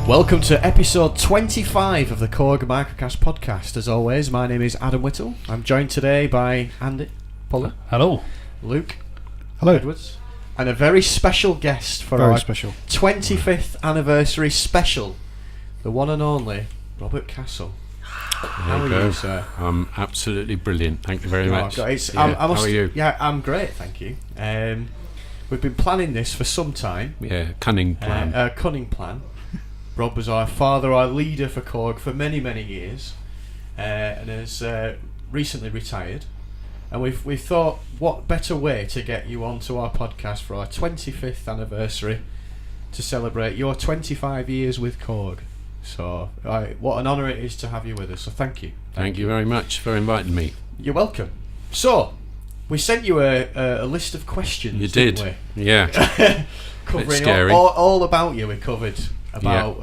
Welcome to episode 25 of the KORG microKAST podcast. As always, my name is Adam Whittle. I'm joined today by Andy Puller. Hello. Luke. Hello. Edwards. And a very special guest for Very our special. 25th anniversary special, the one and only Robert Castle. How are you, sir? I'm absolutely brilliant. Thank you very much. How are you? Yeah, I'm great, thank you. We've been planning this for some time. Yeah, cunning plan. A cunning plan. Rob was our father, our leader for KORG for many, many years, and has recently retired. And we thought, what better way to get you onto our podcast for our 25th anniversary to celebrate your 25 years with KORG. So, what an honour it is to have you with us. So, thank you. Thank you very much for inviting me. You're welcome. So, we sent you a list of questions. You didn't did. we? Yeah. Covering scary. all about you. We covered about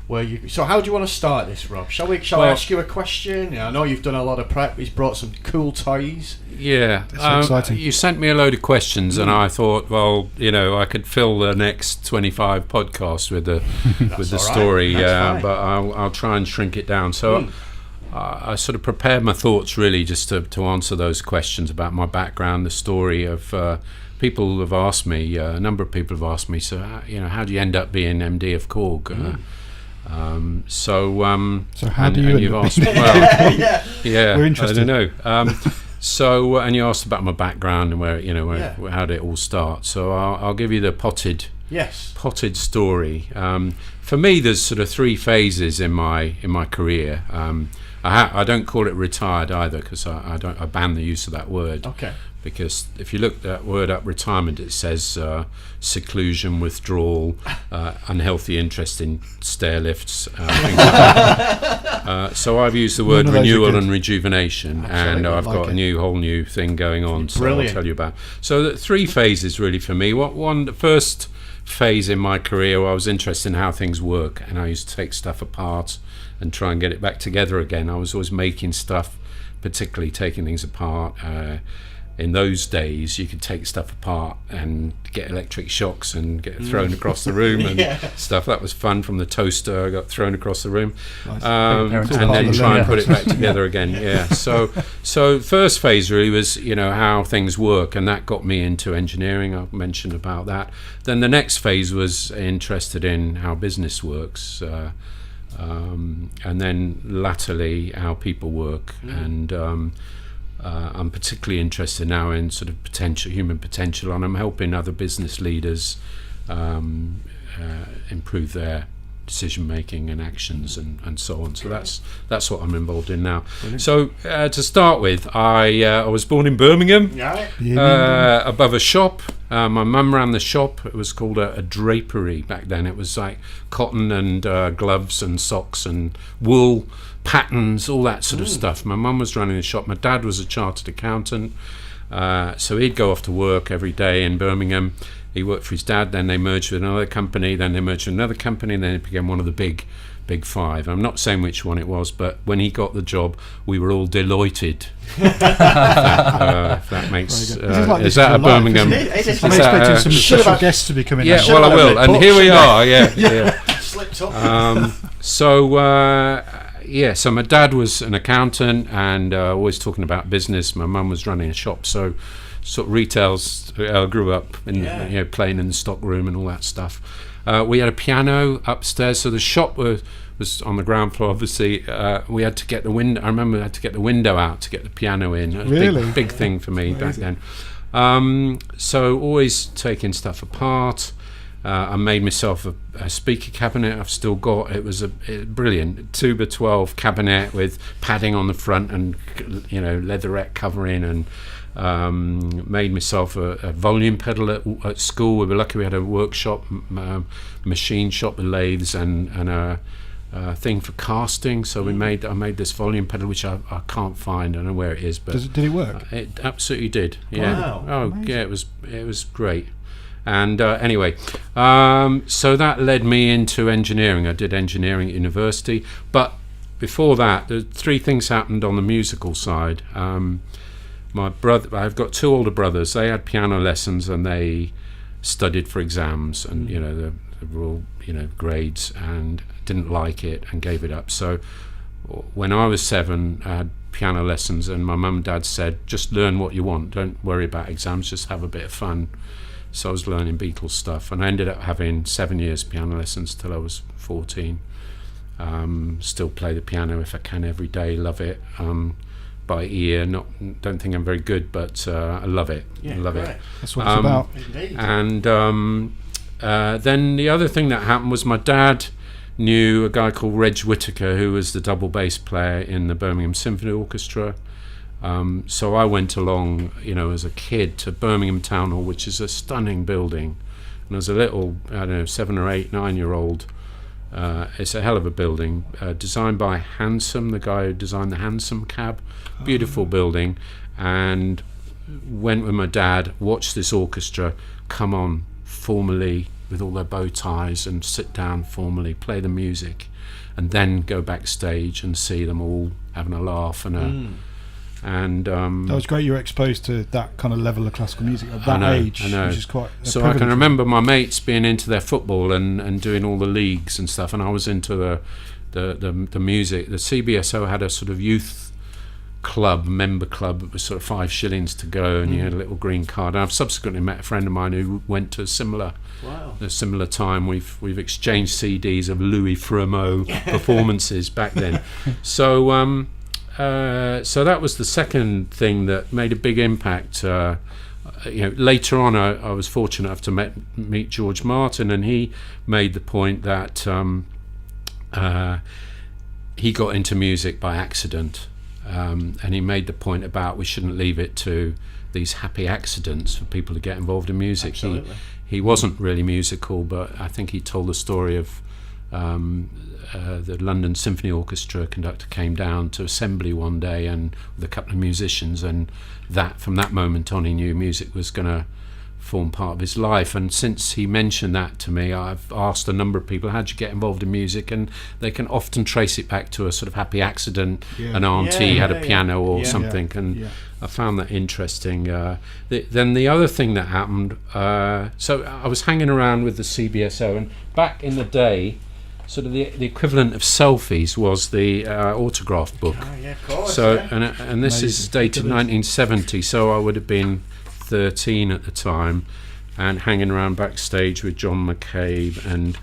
where you. So, how do you want to start this, Rob? Shall I ask you a question? I know you've done a lot of prep. He's brought some cool toys. Yeah. So exciting. You sent me a load of questions, and I thought, well, I could fill the next 25 podcasts with the story, but I'll try and shrink it down. So. I sort of prepared my thoughts really just to answer those questions about my background, the story of people have asked me, a number of people have asked me, so how do you end up being MD of KORG? So how do you you've end up asked me, well, yeah, we're interested. I don't know. So and you asked about my background and where how did it all start? So I'll give you the potted story. For me, there's sort of three phases in my career. I don't call it retired either, because I ban the use of that word. Okay. Because if you look that word up, retirement, it says seclusion, withdrawal, unhealthy interest in stair lifts, things like that. So I've used the word renewal and rejuvenation. Absolutely. And I've got a whole new thing going on. So I'll tell you about. So the three phases really for me. The first phase in my career, I was interested in how things work, and I used to take stuff apart and try and get it back together again. I was always making stuff, particularly taking things apart. In those days, you could take stuff apart and get electric shocks and get thrown across the room and stuff. That was fun. From the toaster, I got thrown across the room, nice. And then try and put it back together again. Yeah. So first phase really was how things work, and that got me into engineering. I've mentioned about that. Then the next phase was interested in how business works. And then latterly how people work, and I'm particularly interested now in sort of human potential, and I'm helping other business leaders improve their decision making and actions and so on. So that's what I'm involved in now. Brilliant. So to start with, I was born in Birmingham, above a shop. My mum ran the shop. It was called a drapery back then. It was like cotton and gloves and socks and wool patterns, all that sort of stuff. My mum was running the shop. My dad was a chartered accountant, so he'd go off to work every day in Birmingham. He worked for his dad, then they merged with another company, then they merged with another company, and then it became one of the big five. I'm not saying which one it was, but when he got the job, we were all delighted. If that makes... is that a Birmingham... I'm expecting some special guests to be coming. Yeah, well, I will. And here we are, Slipped up. So my dad was an accountant and always talking about business. My mum was running a shop, so sort of retails. I grew up in playing in the stock room and all that stuff. We had a piano upstairs, so the shop was on the ground floor. Obviously, we had to get the window. I remember we had to get the window out to get the piano in. It was a big thing for me back then. So always taking stuff apart. I made myself a speaker cabinet. I've still got. It was a brilliant 2x12 cabinet with padding on the front and leatherette covering, and made myself a volume pedal at school. We were lucky we had a workshop, machine shop with lathes and a thing for casting. So I made this volume pedal, which I can't find. I don't know where it is, but did it work? It absolutely did. Yeah. Wow. Oh, amazing. Yeah. It was great. And anyway, so that led me into engineering. I did engineering at university, but before that, the three things happened on the musical side. My brother, I've got two older brothers. They had piano lessons and they studied for exams, and were all, grades, and didn't like it and gave it up. So when I was 7, I had piano lessons, and my mum and dad said, just learn what you want, don't worry about exams, just have a bit of fun. So I was learning Beatles stuff, and I ended up having 7 years piano lessons till I was 14. Still play the piano if I can every day, love it, by ear. Don't think I'm very good, but I love it. Yeah, I love great. it. That's what it's about. Indeed. And then the other thing that happened was my dad knew a guy called Reg Whittaker, who was the double bass player in the Birmingham Symphony Orchestra. So I went along, as a kid, to Birmingham Town Hall, which is a stunning building. And as a little, 7 or 8, 9-year-old, it's a hell of a building, designed by Hansom, the guy who designed the Hansom cab. Beautiful building. And went with my dad, watched this orchestra come on formally with all their bow ties and sit down formally, play the music, and then go backstage and see them all having a laugh and that was great. You were exposed to that kind of level of classical music at that age, which is quite a so I can remember my mates being into their football and doing all the leagues and stuff, and I was into the music. The CBSO had a sort of youth club, member club. It was sort of 5 shillings to go, and you had a little green card. And I've subsequently met a friend of mine who went to a similar time. We've exchanged CDs of Louis Fremeau performances back then. So so that was the second thing that made a big impact. Later on, I was fortunate enough to meet George Martin, and he made the point that he got into music by accident, and he made the point about we shouldn't leave it to these happy accidents for people to get involved in music. He wasn't really musical, but I think he told the story of the London Symphony Orchestra conductor came down to assembly one day and with a couple of musicians, and from that moment on he knew music was going to form part of his life. And since he mentioned that to me, I've asked a number of people, how'd you get involved in music? And they can often trace it back to a sort of happy accident. An auntie had a piano or something, and I found that interesting. Then the other thing that happened, so I was hanging around with the CBSO, and back in the day, sort of the equivalent of selfies was the autograph book. Of course. So and this is dated 1970, so I would have been 13 at the time, and hanging around backstage with John McCabe and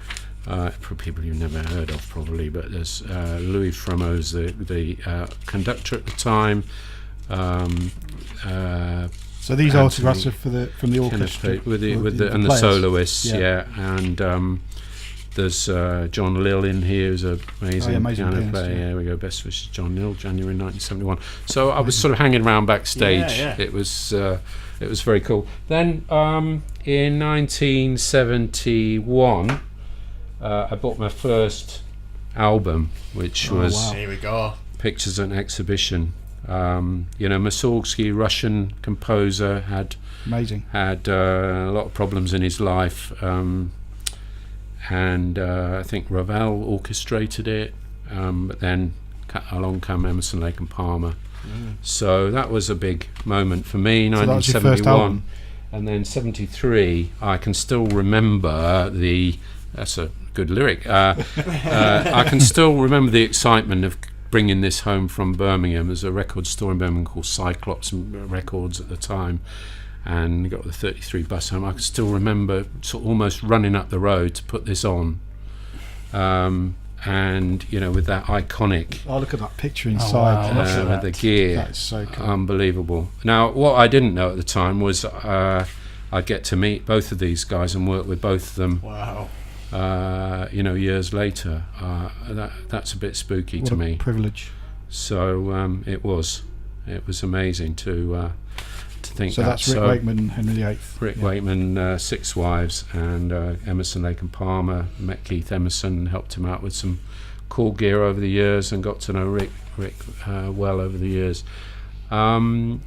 for people you've never heard of probably, but there's Louis Fremeau's the conductor at the time. So these autographs are from the orchestra with the soloists, and there's John Lill in here, who's an amazing piano player. There we go. Best wishes, John Lill, January 1971. So I was sort of hanging around backstage. It was very cool. Then in 1971, I bought my first album, which was Here we go. Pictures and Exhibition. Mussorgsky, Russian composer, had a lot of problems in his life. And I think Ravel orchestrated it, but then along came Emerson, Lake and Palmer. So that was a big moment for me. 1971, and then 73. I can still remember that's a good lyric. I can still remember the excitement of bringing this home from Birmingham. There's a record store in Birmingham called Cyclops Records at the time, and got the 33 bus home. I can still remember sort of almost running up the road to put this on, and with that iconic. Oh, look at that picture inside. With the gear. That's so cool. Unbelievable. Now, what I didn't know at the time was I'd get to meet both of these guys and work with both of them. Wow. Years later. That's a bit spooky to me. Privilege. So it was amazing to think. So that's Rick Wakeman, Henry VIII. Rick Wakeman, 6 wives, and Emerson, Lake and Palmer. Met Keith Emerson, helped him out with some cool gear over the years, and got to know Rick well over the years. In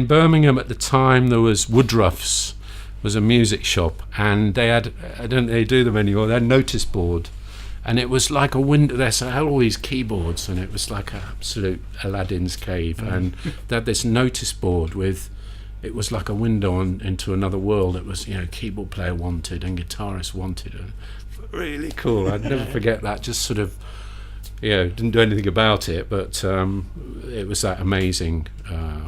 Birmingham at the time, there was Woodruff's. Was a music shop, and they had, I don't think they do them anymore, they had a notice board, and it was like a window. They had all these keyboards, and it was like an absolute Aladdin's cave. And they had this notice board with it was like a window into another world. It was, keyboard player wanted and guitarist wanted, and really cool. I'd never forget that. Just sort of, didn't do anything about it, but it was that amazing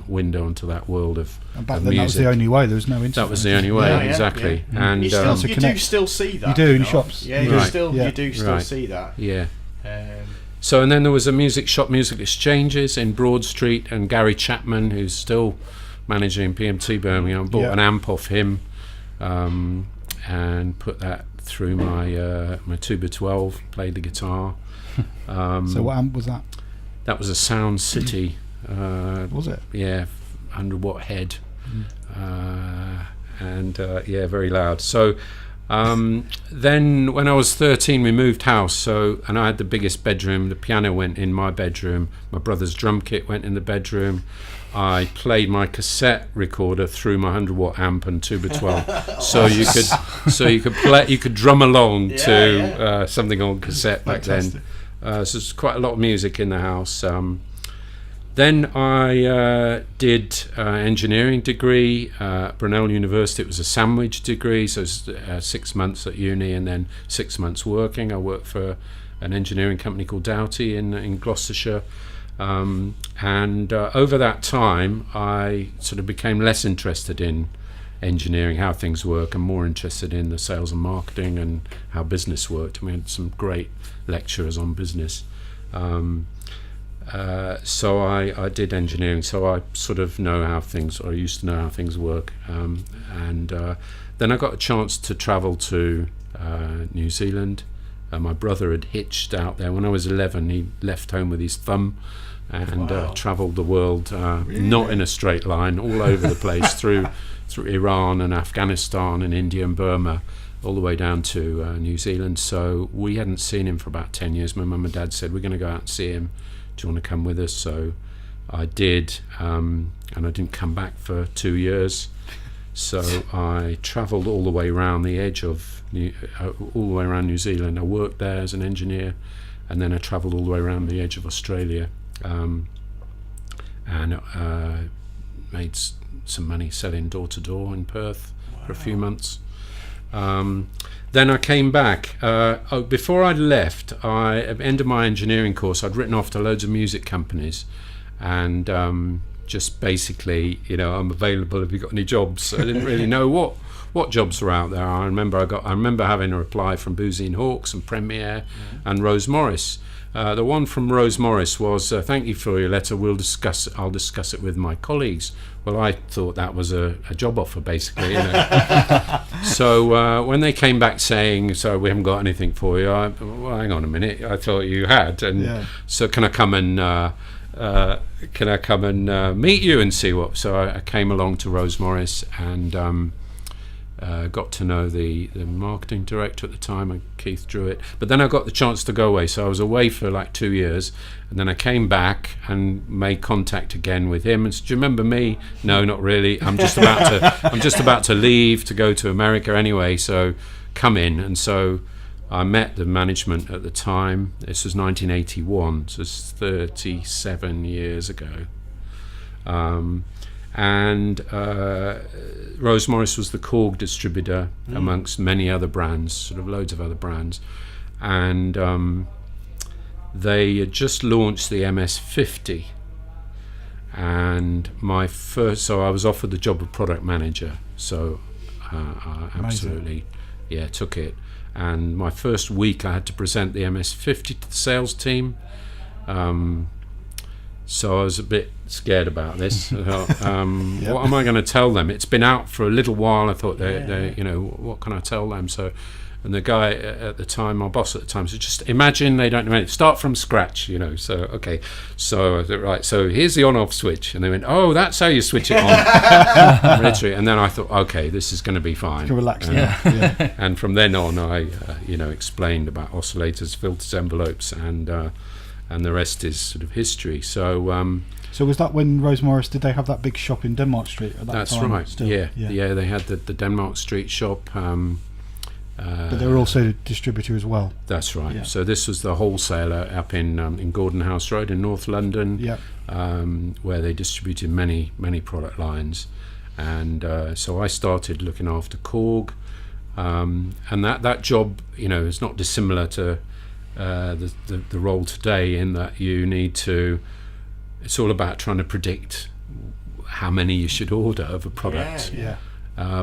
window into that world of back of then, music. that was the only way. There was no internet. That was the only way, exactly. Yeah. And you do still see that. You do in shops. Yeah, you do still see that. Yeah. So and then there was a music shop, Music Exchanges in Broad Street, and Gary Chapman, who's still managing PMT Birmingham, bought an amp off him, and put that through my Tuba 12, played the guitar. So what amp was that? That was a Sound City. Was it? Yeah, 100 watt head, and very loud. So then when I was 13, we moved house. And I had the biggest bedroom. The piano went in my bedroom. My brother's drum kit went in the bedroom. I played my cassette recorder through my 100 watt amp and Tuba 12, so you could drum along to something on cassette back then. So there's quite a lot of music in the house. Then I did engineering degree at Brunel University. It was a sandwich degree, so it was 6 months at uni and then 6 months working. I worked for an engineering company called Doughty in Gloucestershire. And over that time, I sort of became less interested in engineering, how things work, and more interested in the sales and marketing and how business worked. And we had some great lecturers on business. So I did engineering, so I sort of know how things, or I used to know how things work. And then I got a chance to travel to New Zealand. My brother had hitched out there when I was 11. He left home with his thumb and travelled the world, not in a straight line, all over the place, through Iran and Afghanistan and India and Burma, all the way down to New Zealand. So we hadn't seen him for about 10 years. My mum and dad said, we're going to go out and see him. Do you want to come with us? So I did, and I didn't come back for 2 years. So I travelled all the way around the edge of all the way around New Zealand. I worked there as an engineer, and then I travelled all the way around the edge of Australia, and made some money selling door to door in Perth for a few months. Then I came back. Before I left, at the end of my engineering course, I'd written off to loads of music companies, and just basically, I'm available if you've got any jobs. I didn't really know what jobs were out there. I remember having a reply from Boozy and Hawkes and Premiere and Rose Morris. The one from Rose Morris was, thank you for your letter, I'll discuss it with my colleagues. Well, I thought that was a job offer, basically. So when they came back saying, so we haven't got anything for you, well, hang on a minute, I thought you had. And so can I come and meet you and see what? So I came along to Rose Morris and got to know the marketing director at the time, Keith Druitt. But then I got the chance to go away, so I was away for like 2 years, and then I came back and made contact again with him and said, do you remember me? No, not really. I'm just about to leave to go to America anyway, so come in. And so I met the management at the time. This was 1981, so it's 37 years ago. And Rose Morris was the KORG distributor amongst many other brands, sort of loads of other brands, and they had just launched the MS50, and so I was offered the job of product manager, so I absolutely took it. And my first week I had to present the MS50 to the sales team. So I was a bit scared about this. I thought, what am I going to tell them? It's been out for a little while. I thought, what can I tell them? So, and the guy at the time, my boss at the time, said, just imagine they don't know anything. Start from scratch, So, okay. So I thought, right, so here's the on-off switch. And they went, oh, that's how you switch it on. And then I thought, okay, this is going to be fine. Relax. And from then on, I, explained about oscillators, filters, envelopes, and the rest is sort of history. So so was that when Rose Morris, did they have that big shop in Denmark Street at that that's time? Right. Still? Yeah, they had the Denmark Street shop. But they were also a distributor as well. That's right. Yeah. So this was the wholesaler up in Gordon House Road in North London, where they distributed many product lines. And so I started looking after KORG, and that job, is not dissimilar to the role today, in that you need to. It's all about trying to predict how many you should order of a product.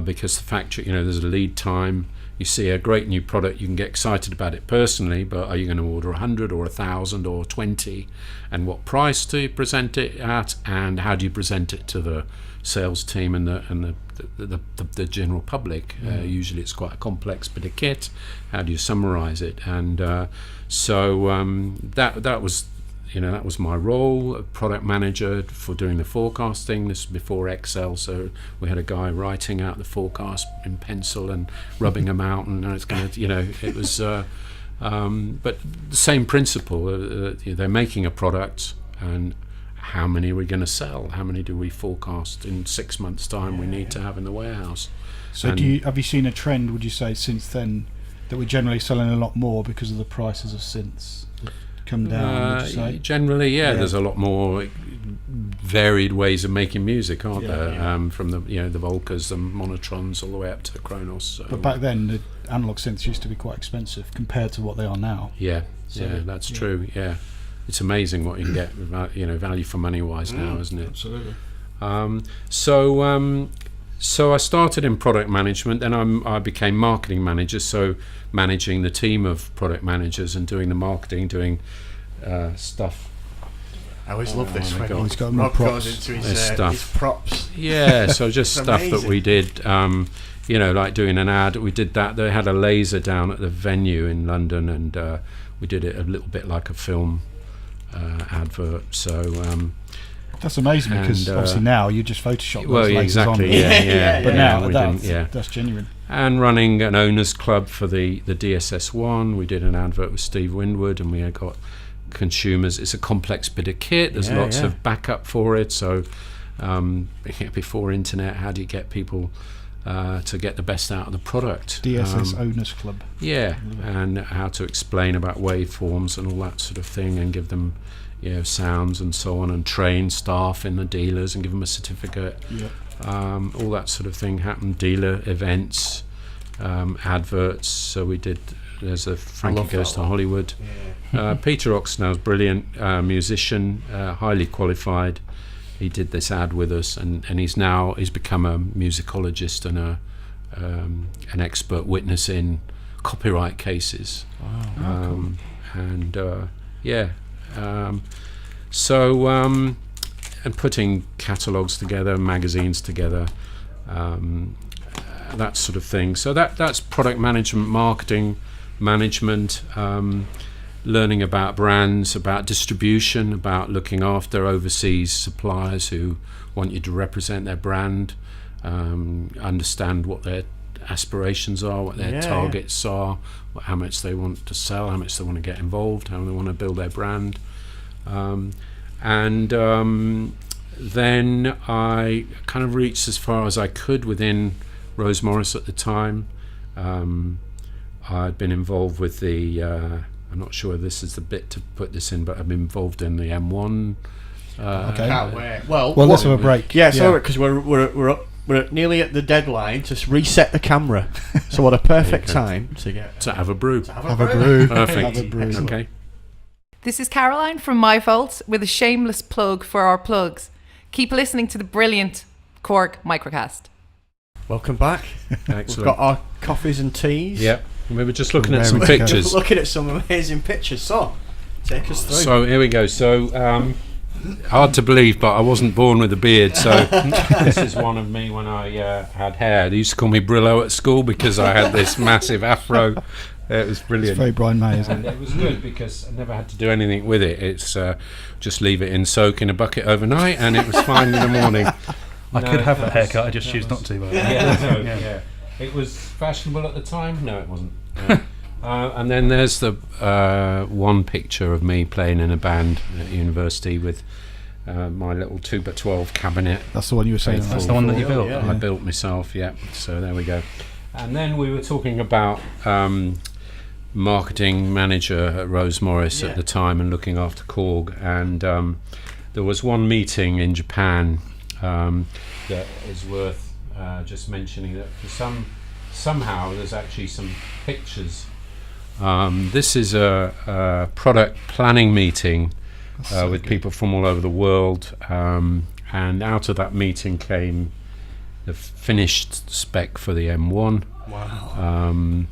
Because the factory, there's a lead time. You see a great new product, you can get excited about it personally, but are you going to order 100 or 1,000 or 20? And what price do you present it at? And how do you present it to the sales team and the general public? Usually it's quite a complex bit of kit. How do you summarize it? And so that was that was my role, a product manager for doing the forecasting. This was before Excel, so we had a guy writing out the forecast in pencil and rubbing them out, and it's going to, it was, but the same principle. They're making a product, and how many are we going to sell? How many do we forecast in 6 months' time we need to have in the warehouse? So have you seen a trend, would you say, since then, that we're generally selling a lot more because of the prices of synths? Come down, would you say? Generally, yeah. There's a lot more varied ways of making music, aren't there? From the the Volcas and Monotrons all the way up to Kronos. So. But back then, the analog synths used to be quite expensive compared to what they are now. That's true. Yeah, it's amazing what you can get, value for money wise now, isn't it? Absolutely. So I started in product management, then I became marketing manager, so managing the team of product managers and doing the marketing, doing stuff. I always love this when he's got Rob props. goes into his props. Yeah, so just stuff amazing. that we did, like doing an ad. We did that. They had a laser down at the venue in London, and we did it a little bit like a film advert. So. That's amazing, because obviously now you just Photoshop those lasers exactly, on. But now that's genuine. And running an owners club for the DSS1, we did an advert with Steve Winwood, and we got consumers. It's a complex bit of kit. There's lots of backup for it. So before internet, how do you get people to get the best out of the product? DSS owners club. Yeah, and how to explain about waveforms and all that sort of thing, and give them sounds and so on, and train staff in the dealers and give them a certificate. All that sort of thing happened. Dealer events, adverts. So we did. There's a Frankie Goes to Hollywood. Peter Oxnell's brilliant musician, highly qualified. He did this ad with us, and he's become a musicologist and an expert witness in copyright cases. Cool. And putting catalogues together, magazines together, that sort of thing. So that's product management, marketing management, learning about brands, about distribution, about looking after overseas suppliers who want you to represent their brand, understand what their aspirations are, what their targets are, how much they want to sell, how much they want to get involved, how they want to build their brand. Then I kind of reached as far as I could within Rose Morris at the time. I'd been involved with the I'm not sure if this is the bit to put this in, but I'm involved in the M1. Okay. Can't wait. Well, let's have a break. Yeah, so because we're nearly at the deadline to reset the camera. So what a perfect time to have a brew. Have a brew. Perfect. Have a brew. Okay. This is Caroline from My Fault with a shameless plug for our plugs. Keep listening to the brilliant KORG microKAST. Welcome back. Excellent. We've got our coffees and teas. Yep. We were just looking at some pictures. Looking at some amazing pictures. So, take us through. So here we go. So hard to believe, but I wasn't born with a beard. So this is one of me when I had hair. They used to call me Brillo at school because I had this massive afro. It was brilliant. It's very Brian May, isn't it? It was good because I never had to do anything with it. It's just leave it in soak in a bucket overnight, and it was fine in the morning. I could have a haircut, I just choose not to. Yeah. It was fashionable at the time. No, it wasn't. And then there's the one picture of me playing in a band at university with my little 2x12 cabinet. That's the one you were saying. That's the one that you built. Yeah. I built myself. Yeah. So there we go. And then we were talking about marketing manager at Rose Morris at the time and looking after KORG, and there was one meeting in Japan that is worth just mentioning that somehow there's actually some pictures. This is a product planning meeting with people from all over the world, and out of that meeting came the finished spec for the M1. Wow.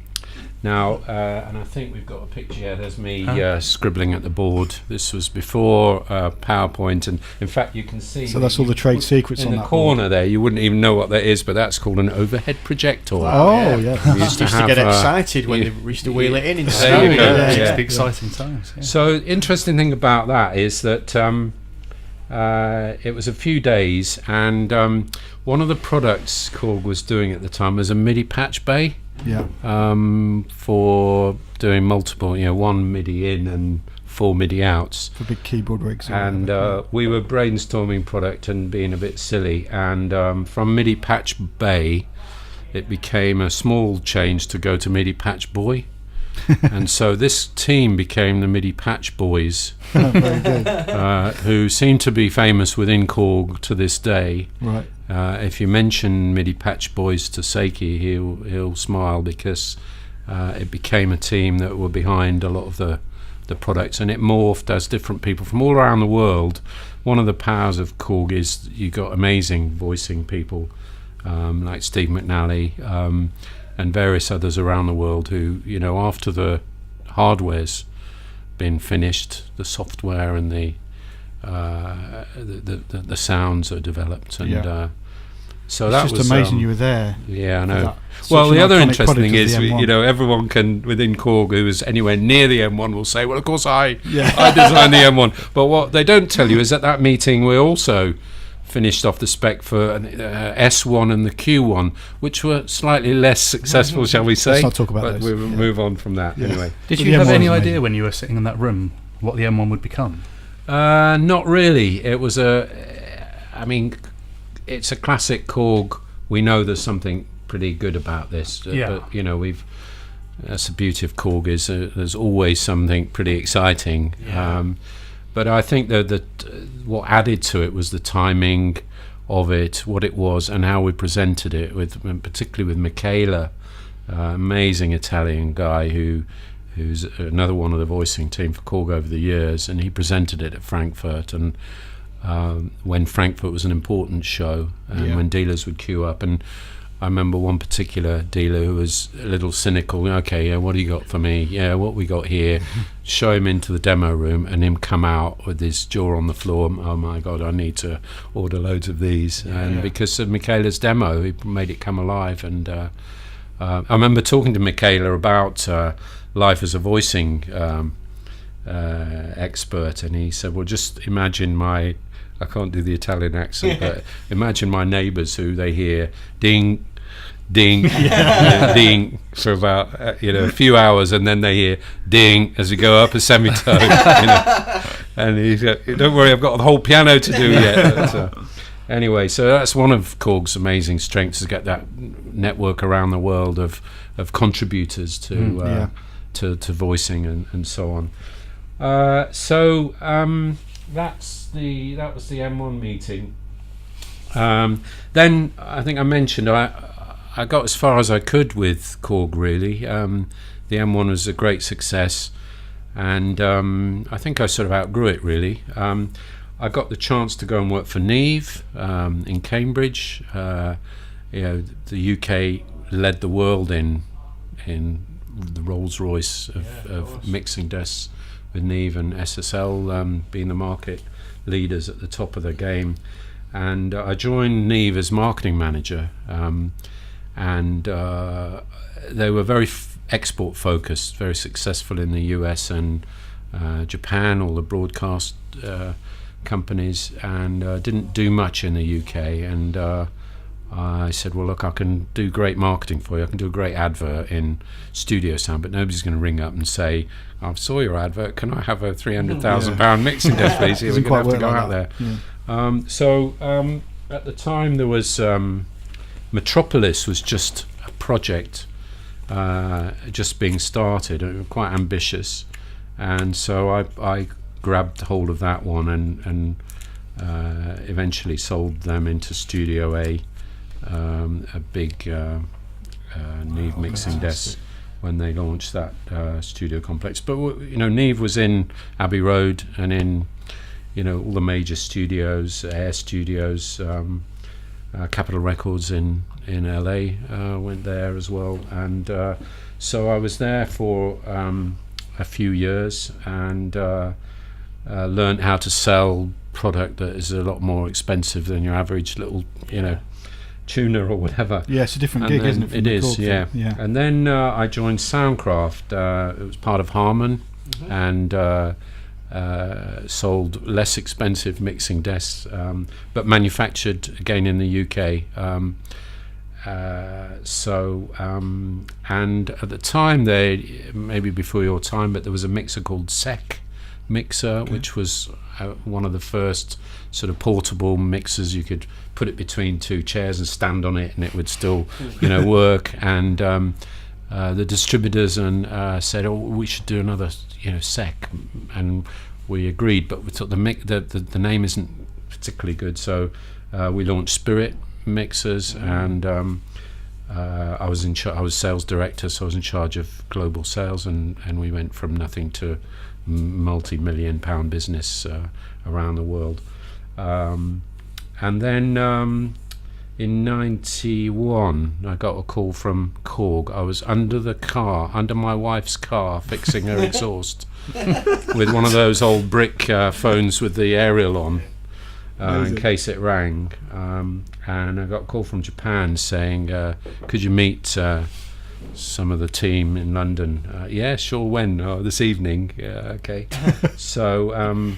Now, and I think we've got a picture here. There's me scribbling at the board. This was before PowerPoint, and in fact, you can see. So that's all the trade secrets in on the that corner board. there. You wouldn't even know what that is, but that's called an overhead projector. Oh, yeah. We used to get excited when they used to wheel it in. There you go. It's Yeah. the exciting times. Yeah. So, interesting thing about that is that it was a few days, and one of the products KORG was doing at the time was a MIDI patch bay. Yeah. For doing multiple, one MIDI in and 4 MIDI outs. For big keyboard rigs. And we were brainstorming product and being a bit silly. And from MIDI patch bay, it became a small change to go to MIDI patch boy. And so this team became the MIDI patch boys, Very good. who seem to be famous within KORG to this day. Right. If you mention MIDI patch boys to Seiki, he'll smile, because it became a team that were behind a lot of the products, and it morphed as different people from all around the world. One of the powers of KORG is you got amazing voicing people like Steve McNally and various others around the world who, after the hardware's been finished, the software and the sounds are developed, and so It's that just was amazing you were there. Yeah, I know. that. Well, Such the an other iconic interesting product thing of is, the M1. everyone can within KORG who is anywhere near the M1 will say, "Well, of course I Yeah. designed the M1." But what they don't tell you is at that meeting we also finished off the spec for S1 and the Q1, which were slightly less successful, shall we say? Let's not talk about but those. we'll move on from that anyway. Did But you the have M1 any was idea amazing. when you were sitting in that room what the M1 would become? Not really. It was it's a classic KORG. We know there's something pretty good about this, Yeah. but that's the beauty of KORG is there's always something pretty exciting. Yeah. But I think that what added to it was the timing of it, what it was, and how we presented it, particularly with Michele, amazing Italian guy who's another one of the voicing team for KORG over the years, and he presented it at Frankfurt, and when Frankfurt was an important show, and when dealers would queue up, and I remember one particular dealer who was a little cynical. Okay, yeah, what do you got for me? Yeah, what we got here. Show him into the demo room, and him come out with his jaw on the floor. Oh my God, I need to order loads of these. And because of Michele's demo, he made it come alive. And I remember talking to Michele about life as a voicing expert, and he said, well, just imagine I can't do the Italian accent, but imagine my neighbours who they hear ding, ding, ding for about a few hours, and then they hear ding as we go up a semitone. And he's like, don't worry, I've got the whole piano to do yet. But, anyway, so that's one of KORG's amazing strengths, to get that network around the world of contributors to voicing and so on. That was the M1 meeting. Then I think I mentioned I got as far as I could with KORG, really. The M1 was a great success, and I think I sort of outgrew it, really. I got the chance to go and work for Neve in Cambridge. The UK led the world in the Rolls-Royce of mixing desks, with Neve and SSL being the market leaders at the top of the game. And I joined Neve as marketing manager, and they were very export focused, very successful in the US and Japan, all the broadcast companies, and didn't do much in the UK. And I said, well, look, I can do great marketing for you. I can do a great advert in studio sound, but nobody's going to ring up and say, I saw your advert, can I have a £300,000 mixing desk, please? We're going to have to go out there. So at the time there was Metropolis was just a project just being started, quite ambitious, and so I grabbed hold of that one and eventually sold them into Studio A a big Neve mixing desk when they launched that studio complex. But Neve was in Abbey Road and in all the major studios, Air Studios, Capitol Records in LA went there as well, and so I was there for a few years and learned how to sell product that is a lot more expensive than your average little tuner or whatever. Yeah, it's a different gig, isn't it? It is, yeah. And then I joined Soundcraft. It was part of Harman, and sold less expensive mixing desks, but manufactured again in the UK. And at the time, maybe before your time, but there was a mixer called SEC mixer, which was one of the first sort of portable mixers. You could put it between two chairs and stand on it, and it would still, work. And the distributors said, "Oh, we should do another, SEC," and we agreed. But we thought the name isn't particularly good, so we launched Spirit mixers, and I was sales director, so I was in charge of global sales, and we went from nothing to multi-million pound business around the world. And then in 91 I got a call from KORG. I was under my wife's car, fixing her exhaust with one of those old brick phones with the aerial on, in case it rang, and I got a call from Japan saying, could you meet some of the team in London? Yeah, sure. When? Oh, this evening. Okay. So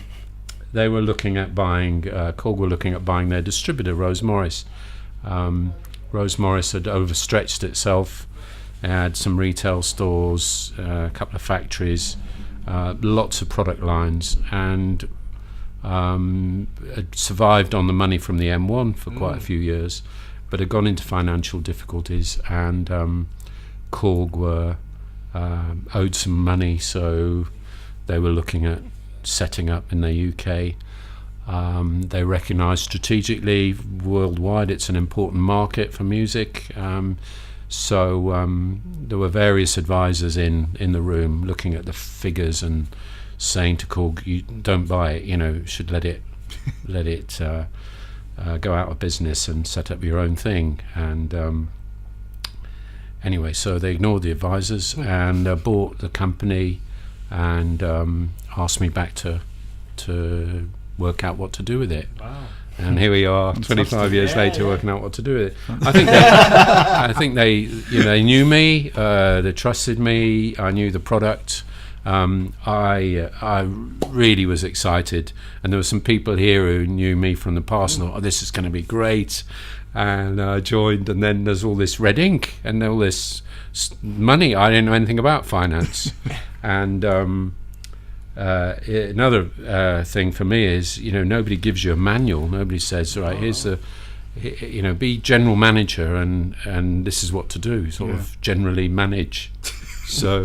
they were looking at buying, KORG were looking at buying their distributor, Rose Morris. Rose Morris had overstretched itself. It had some retail stores, a couple of factories, lots of product lines, and had survived on the money from the M1 for quite a few years, but had gone into financial difficulties, and KORG were owed some money, so they were looking at setting up in the UK. They recognised strategically worldwide it's an important market for music, so there were various advisors in the room looking at the figures and saying to KORG, you don't buy it, should let it go out of business and set up your own thing. And anyway, so they ignored the advisors and bought the company, and asked me back to work out what to do with it. Wow. And here we are, 25 years later, working out what to do with it. I think they knew me, they trusted me, I knew the product. I really was excited, and there were some people here who knew me from the past and thought, oh, this is going to be great, and I joined, and then there's all this red ink and all this money. I didn't know anything about finance. And another thing for me is, nobody gives you a manual. Nobody says, right, here's the, be general manager, and this is what to do, sort of generally manage. So,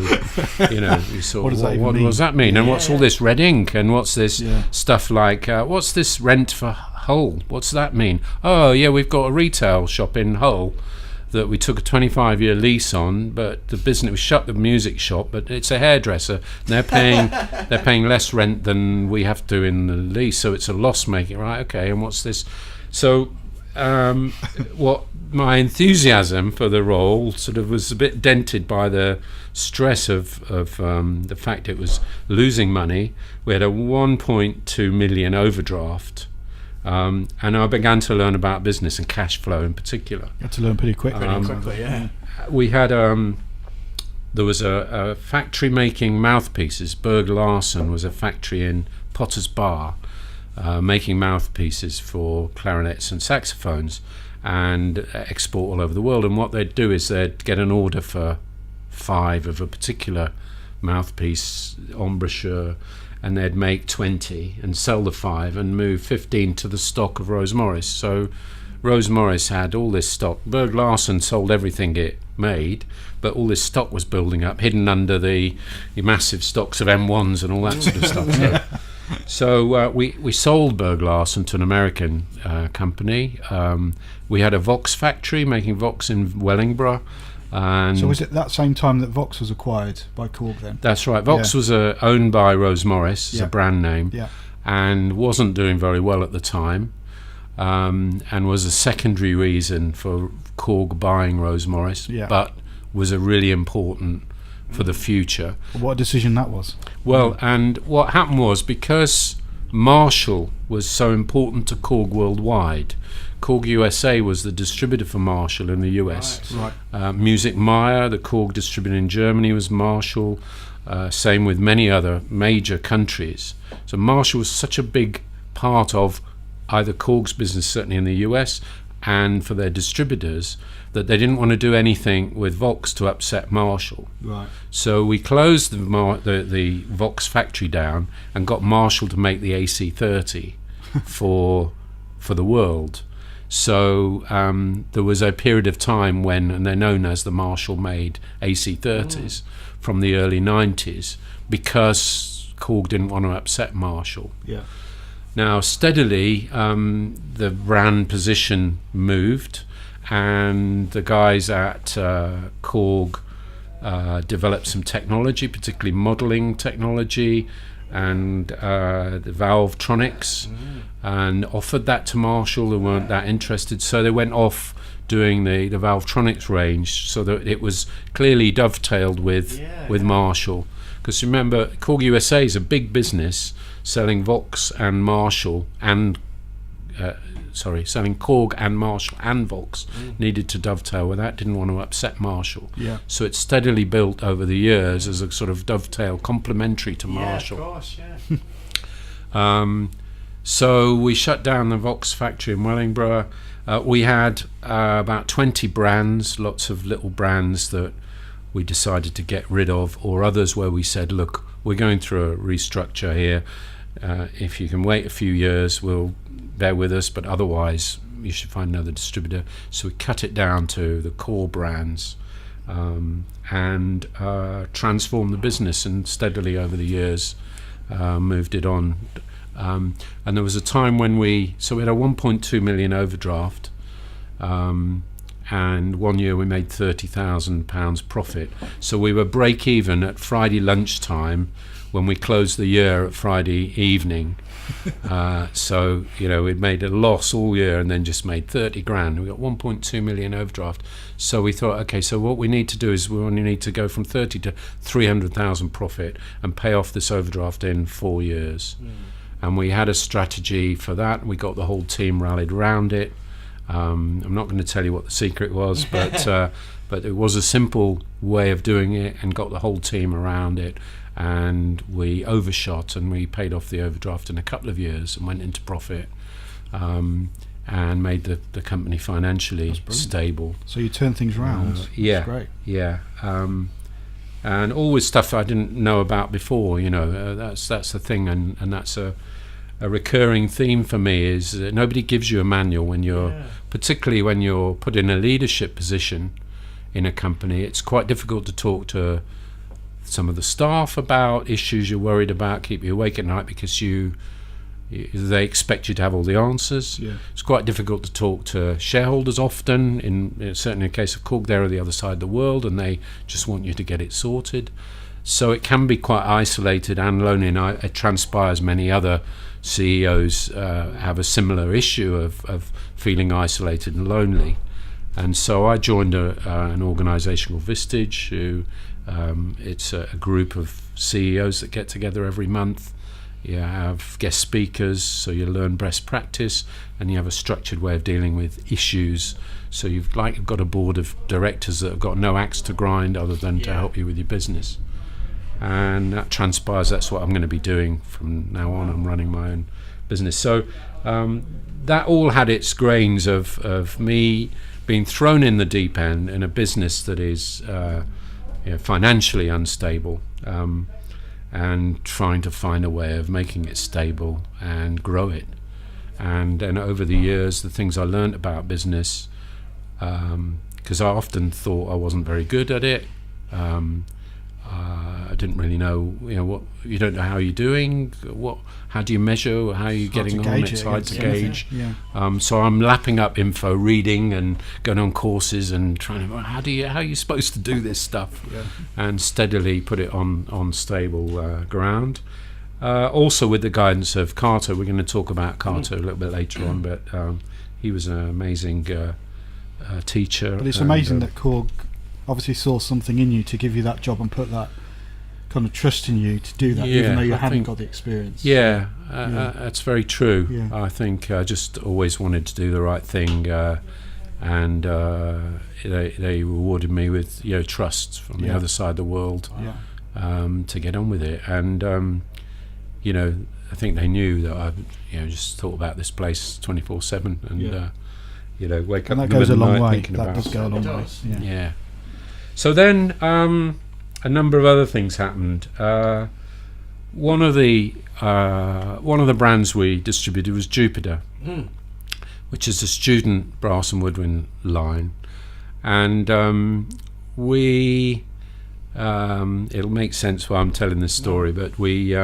you sort of, what does that mean? And what's all this red ink? And what's this stuff like, what's this rent for Hull? What's that mean? Oh, yeah, we've got a retail shop in Hull that we took a 25-year lease on, but the business was shut, the music shop, but it's a hairdresser. And they're paying less rent than we have to in the lease, so it's a loss making, right? Okay, and what's this? So, what my enthusiasm for the role sort of was a bit dented by the stress of the fact it was losing money. We had a 1.2 million overdraft, and I began to learn about business and cash flow in particular. You had to learn pretty quickly. We had there was a factory making mouthpieces. Berg Larsen was a factory in Potter's Bar, making mouthpieces for clarinets and saxophones, and export all over the world. And what they'd do is they'd get an order for 5 of a particular mouthpiece, embouchure, and they'd make 20 and sell the 5 and move 15 to the stock of Rose Morris. So Rose Morris had all this stock. Berg Larsen sold everything it made, but all this stock was building up, hidden under the massive stocks of M1s and all that sort of stuff. So we sold Berg Larsen to an American company. We had a Vox factory making Vox in Wellingborough. And so was it that same time that Vox was acquired by KORG then? That's right. Vox was owned by Rose Morris as a brand name, and wasn't doing very well at the time, and was a secondary reason for KORG buying Rose Morris, but was a really important for the future. What a decision that was. Well, and what happened was, because Marshall was so important to KORG worldwide, KORG USA was the distributor for Marshall in the US. Right. Music Meyer, the KORG distributor in Germany, was Marshall. Same with many other major countries. So Marshall was such a big part of either KORG's business, certainly in the US, and for their distributors, that they didn't want to do anything with Vox to upset Marshall. Right. So we closed the Vox factory down and got Marshall to make the AC30 for the world. So there was a period of time when, and they're known as the Marshall-made AC30s from the early 90s, because KORG didn't want to upset Marshall. Yeah. Now, steadily, the brand position moved, and the guys at KORG developed some technology, particularly modelling technology, and the Valvetronics, and offered that to Marshall, who weren't that interested. So they went off doing the Valvetronics range, so that it was clearly dovetailed with Marshall. Because remember, KORG USA is a big business, selling Vox and Marshall and selling KORG and Marshall and Vox, needed to dovetail with that, didn't want to upset Marshall. Yeah. So it's steadily built over the years as a sort of dovetail complementary to Marshall. Yeah, of course, yeah. So we shut down the Vox factory in Wellingborough. We had about 20 brands, lots of little brands that we decided to get rid of, or others where we said, look, we're going through a restructure here. If you can wait a few years, we'll bear with us, but otherwise you should find another distributor. So we cut it down to the core brands, and transformed the business, and steadily over the years moved it on. And there was a time when we had a 1.2 million overdraft, and one year we made £30,000 profit. So we were break even at Friday lunchtime when we closed the year at Friday evening. So we'd made a loss all year and then just made 30 grand. We got 1.2 million overdraft. So we thought, okay, so what we need to do is we only need to go from 30 to 300,000 profit and pay off this overdraft in 4 years. And we had a strategy for that. We got the whole team rallied around it. I'm not going to tell you what the secret was, but it was a simple way of doing it, and got the whole team around it. And we overshot, and we paid off the overdraft in a couple of years and went into profit, and made the company financially stable. So you turned things around. Yeah, that's great. Yeah, and always stuff I didn't know about before. That's the thing, and that's a recurring theme for me, is that nobody gives you a manual when particularly when you're put in a leadership position in a company. It's quite difficult to talk to some of the staff about issues you're worried about, keep you awake at night, because they expect you to have all the answers. It's quite difficult to talk to shareholders often, certainly in the case of KORG, they're on the other side of the world and they just want you to get it sorted. So it can be quite isolated and lonely, and it transpires many other CEOs have a similar issue of feeling isolated and lonely. And so I joined an organisation called Vistage, who it's a group of CEOs that get together every month. You have guest speakers, so you learn best practice, and you have a structured way of dealing with issues. So you've got a board of directors that have got no axe to grind other than to help you with your business. And that transpires that's what I'm going to be doing from now on. I'm running my own business. So that all had its grains of me being thrown in the deep end in a business that is financially unstable, and trying to find a way of making it stable and grow it. And over the years, the things I learned about business, because I often thought I wasn't very good at it, didn't really know, what you don't know how you're doing, how do you measure, how are you getting on? It's hard to gauge. Yeah. So I'm lapping up info, reading and going on courses and trying to how are you supposed to do this stuff, and steadily put it on stable ground. Also with the guidance of Carter. We're going to talk about Carter a little bit later on, but he was an amazing teacher. But it's amazing that KORG obviously saw something in you to give you that job and put that kind of trust in you to do that, even though you hadn't got the experience. That's very true. Yeah. I think I just always wanted to do the right thing, and they rewarded me with trust from the other side of the world, to get on with it. And I think they knew that I just thought about this place 24/7, and wake up and that in the goes a middle of the long night way. thinking That about does go a long way. Yeah. So then a number of other things happened. One of the brands we distributed was Jupiter, which is a student brass and woodwind line, and it'll make sense why I'm telling this story, but we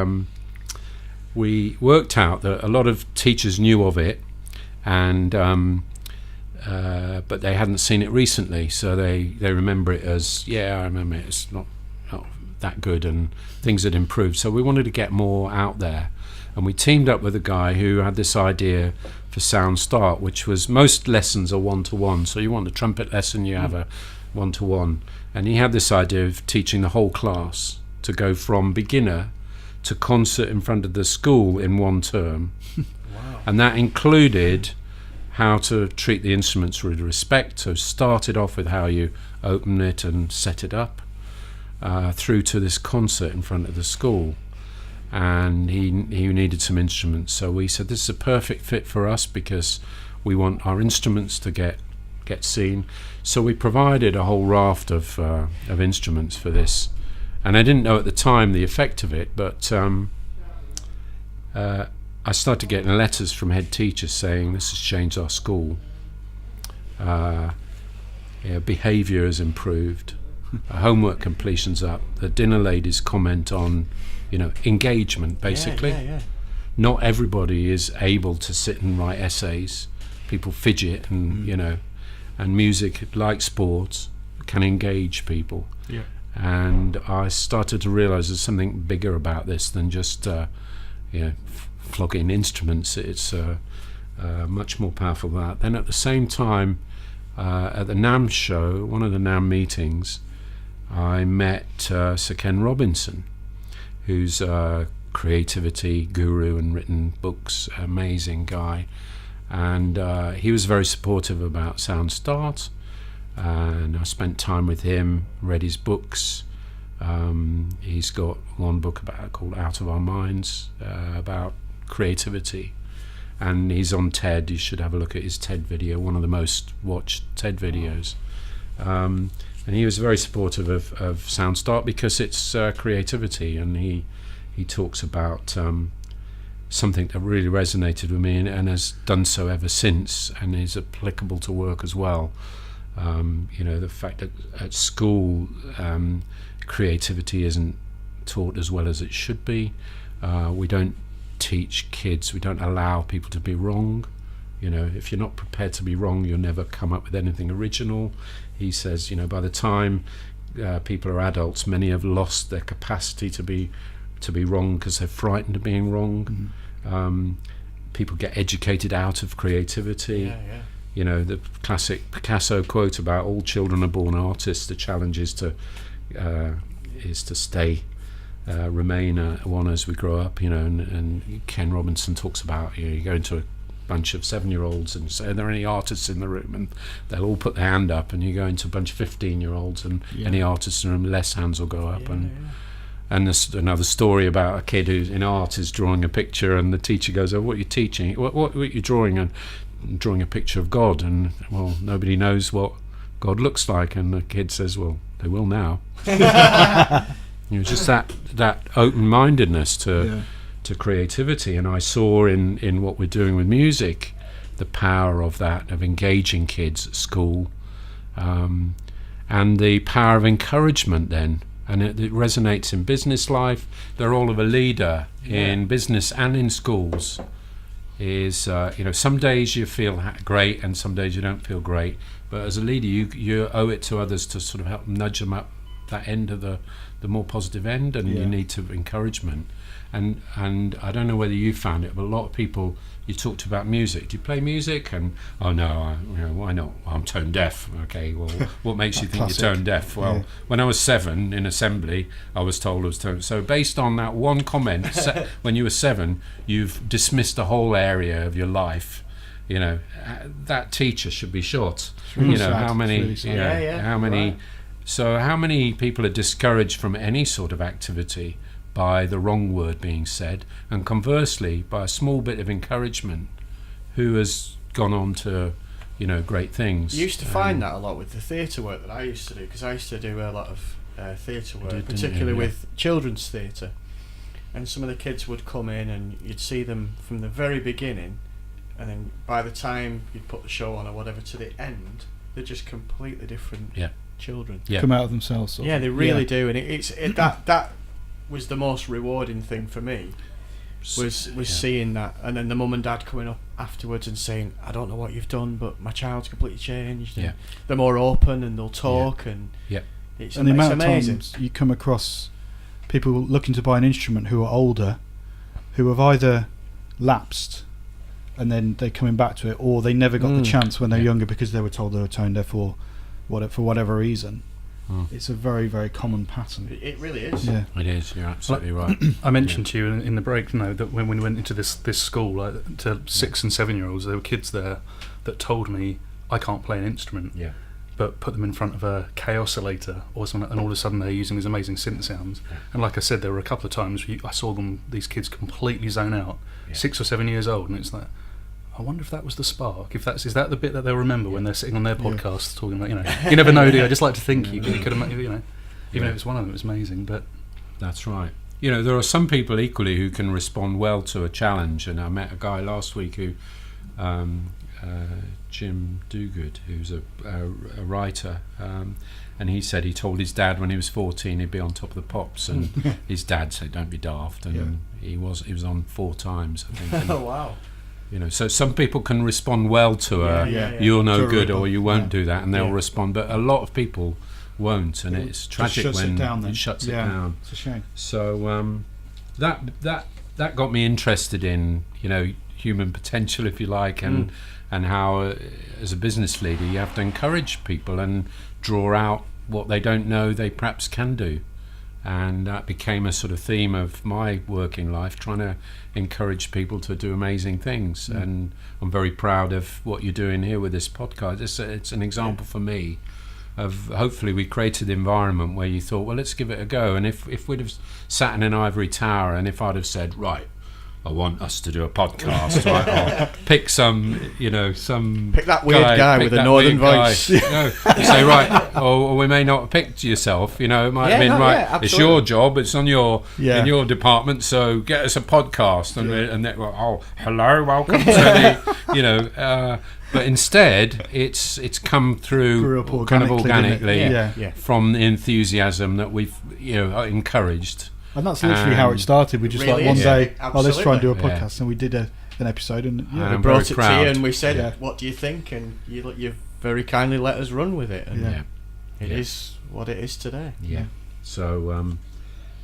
worked out that a lot of teachers knew of it, and but they hadn't seen it recently, so they remember it as, I remember it, it's not that good, and things had improved. So we wanted to get more out there, and we teamed up with a guy who had this idea for Sound Start, which was most lessons are one-to-one. So you want a trumpet lesson, you have a one-to-one, and he had this idea of teaching the whole class to go from beginner to concert in front of the school in one term. Wow. And that included how to treat the instruments with respect. So started off with how you open it and set it up, through to this concert in front of the school. And he needed some instruments, so we said this is a perfect fit for us because we want our instruments to get seen. So we provided a whole raft of instruments for this, and I didn't know at the time the effect of it, but I started getting letters from head teachers saying this has changed our school. Behaviour has improved, homework completion's up, the dinner ladies comment on engagement, basically. Not everybody is able to sit and write essays. People fidget, and and music, like sports, can engage people. And I started to realise there's something bigger about this than just flogging instruments. It's much more powerful than that. Then at the same time, at the NAMM show, one of the NAMM meetings, I met Sir Ken Robinson, who's a creativity guru and written books, amazing guy. And he was very supportive about Sound Start, and I spent time with him, read his books. He's got one book called Out of Our Minds, about creativity, and he's on TED. You should have a look at his TED video, one of the most watched TED videos. And he was very supportive of Sound Start because it's creativity, and he talks about something that really resonated with me, and has done so ever since, and is applicable to work as well. The fact that at school creativity isn't taught as well as it should be. We don't teach kids, we don't allow people to be wrong. If you're not prepared to be wrong, you'll never come up with anything original. He says, by the time people are adults, many have lost their capacity to be wrong because they're frightened of being wrong. People get educated out of creativity. The classic Picasso quote about all children are born artists. The challenge is to remain one as we grow up. And Ken Robinson talks about you go into a bunch of 7-year-olds and say, are there any artists in the room? And they'll all put their hand up, and you go into a bunch of 15-year-olds and any artists in the room, less hands will go up. And there's another story about a kid who's in art is drawing a picture, and the teacher goes, what are you teaching? What are you drawing? And drawing a picture of God. And well, nobody knows what God looks like. And the kid says, well, they will now. Just that open-mindedness to creativity. And I saw in what we're doing with music the power of that, of engaging kids at school, and the power of encouragement then. and it resonates in business life. The role of a leader in business and in schools is, some days you feel great and some days you don't feel great. But as a leader, you owe it to others to sort of help nudge them up that end of the more positive end, and you need to encouragement. And I don't know whether you found it, but a lot of people, you talked about music. Do you play music? And why not? I'm tone deaf. Okay, well, what makes you think you're tone deaf? Well, when I was 7 in assembly, I was told I was tone. So based on that one comment, when you were 7, you've dismissed a whole area of your life. That teacher should be shot. Really how many? Really how many? Right. So how many people are discouraged from any sort of activity by the wrong word being said, and conversely by a small bit of encouragement, who has gone on to great things? You used to find that a lot with the theatre work that I used to do, because I used to do a lot of theatre work, particularly with children's theatre, and some of the kids would come in and you'd see them from the very beginning, and then by the time you'd put the show on or whatever to the end, they're just completely different children. Come out of themselves. They really do, and that was the most rewarding thing for me, was seeing that, and then the mum and dad coming up afterwards and saying, I don't know what you've done, but my child's completely changed. And they're more open and they'll talk, and it's the amount amazing. Of times you come across people looking to buy an instrument who are older, who have either lapsed and then they're coming back to it, or they never got the chance when they're younger because they were told they were tone deaf or for whatever reason. It's a very, very common pattern. It really is. Yeah, it is. You're absolutely right. I mentioned to you in the break, that when we went into this school, to 6 and 7-year-olds, there were kids there that told me I can't play an instrument. Yeah. But put them in front of a K oscillator or something, and all of a sudden they're using these amazing synth sounds. And like I said, there were a couple of times I saw these kids completely zone out, 6 or 7 years old, and it's like, I wonder if that was the spark. Is that the bit that they'll remember when they're sitting on their podcast talking about, you never know, do you? I just like to think you could have, even if it's one of them, it's amazing. But that's right. There are some people equally who can respond well to a challenge, and I met a guy last week who, Jim Dogood, who's a writer, and he said he told his dad when he was 14 he'd be on Top of the Pops, and his dad said don't be daft, and he was on 4 times, I think. Oh wow. So some people can respond well to you're no good or you won't do that, and they'll respond, but a lot of people won't, and it's tragic when it shuts it down. It's a shame. So that got me interested in human potential, if you like, and how as a business leader you have to encourage people and draw out what they don't know they perhaps can do. And that became a sort of theme of my working life, trying to encourage people to do amazing things. And I'm very proud of what you're doing here with this podcast. It's an example for me of, hopefully we created an environment where you thought, well, let's give it a go. And if we'd have sat in an ivory tower, and if I'd have said, right, I want us to do a podcast, right, I'll pick pick that weird guy with a northern voice. You say, right, or we may not have picked yourself, it might have been it's your job, it's on in your department, so get us a podcast, and they're hello, welcome to the but instead it's come through kind of organically from the enthusiasm that we've encouraged. And that's literally how it started. We just one day, let's try and do a podcast, and we did an episode, and we brought it to you, and we said, what do you think? And you very kindly let us run with it, and it is what it is today. So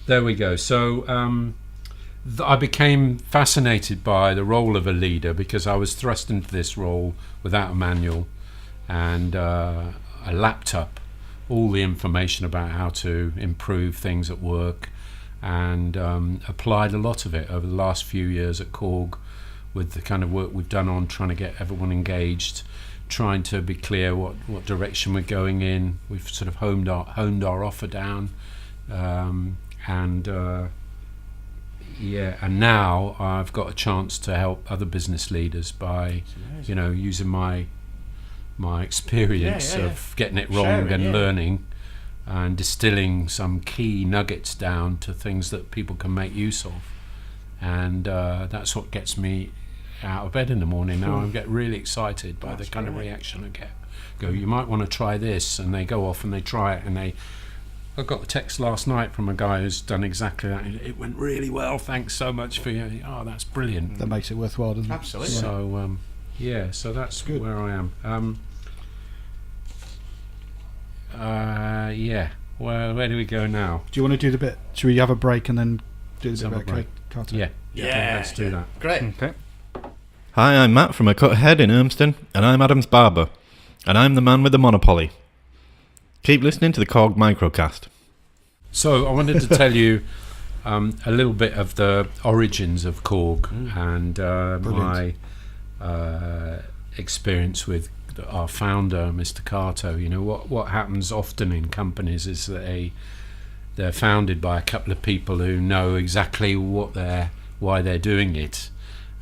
there we go. So I became fascinated by the role of a leader, because I was thrust into this role without a manual, and I lapped up all the information about how to improve things at work, and applied a lot of it over the last few years at KORG, with the kind of work we've done on trying to get everyone engaged, trying to be clear what direction we're going in. We've sort of honed our offer down, and now I've got a chance to help other business leaders by using my experience of getting it wrong and learning, and distilling some key nuggets down to things that people can make use of. And that's what gets me out of bed in the morning now. I get really excited by the kind of reaction I get. You might want to try this, and they go off and they try it, and I got a text last night from a guy who's done exactly that. It went really well. Thanks so much for you. Oh, that's brilliant. That makes it worthwhile, doesn't it? Absolutely. So so that's Good. where I am. Well, where do we go now? Do you want to do the bit? Should we have a break and then do the bit about Carter? Yeah, let's do that. Great. Okay. Hi, I'm Matt from A Cut Head in Urmston, and I'm Adam's barber, and I'm the man with the monopoly. Keep listening to the KORG microKAST. So I wanted to tell you a little bit of the origins of KORG and my experience with our founder, Mr. Kato. You know, what happens often in companies is that they're founded by a couple of people who know exactly why they're doing it.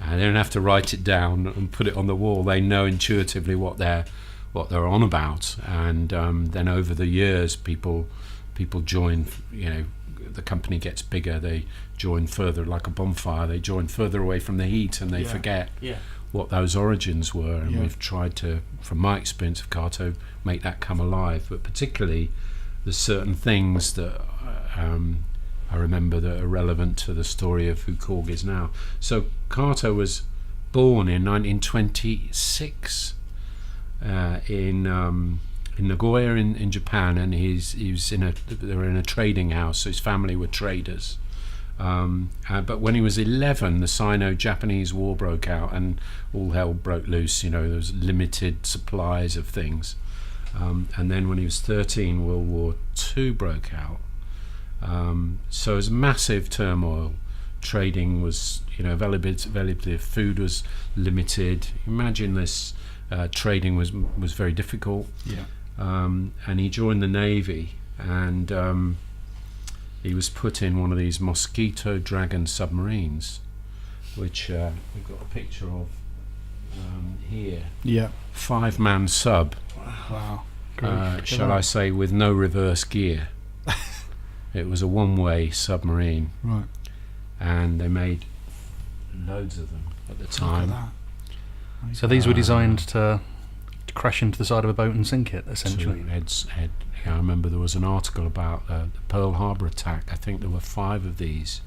They don't have to write it down and put it on the wall. They know intuitively what they're on about, and then over the years, people join. You know, the company gets bigger. They join further, like a bonfire. They join further away from the heat, and they forget what those origins were. And we've tried to, from my experience of Kato, make that come alive. But particularly, there's certain things that I remember that are relevant to the story of who KORG is now. So Kato was born in 1926 in Nagoya in Japan, and they were in a trading house. So his family were traders. But when he was 11, the Sino-Japanese War broke out, and all hell broke loose. You know, there was limited supplies of things. And then when he was 13, World War II broke out. So it was massive turmoil. Trading was, availability of food was limited. Imagine this. Trading was very difficult. And he joined the Navy, and he was put in one of these Mosquito Dragon submarines, which we've got a picture of here. 5-man sub. Wow. Shall I say, with no reverse gear. It was a one-way submarine. Right. And they made loads of them at the time. Look at that. So these were designed to crash into the side of a boat and sink it, essentially. I remember there was an article about the Pearl Harbor attack. I think there were 5 of these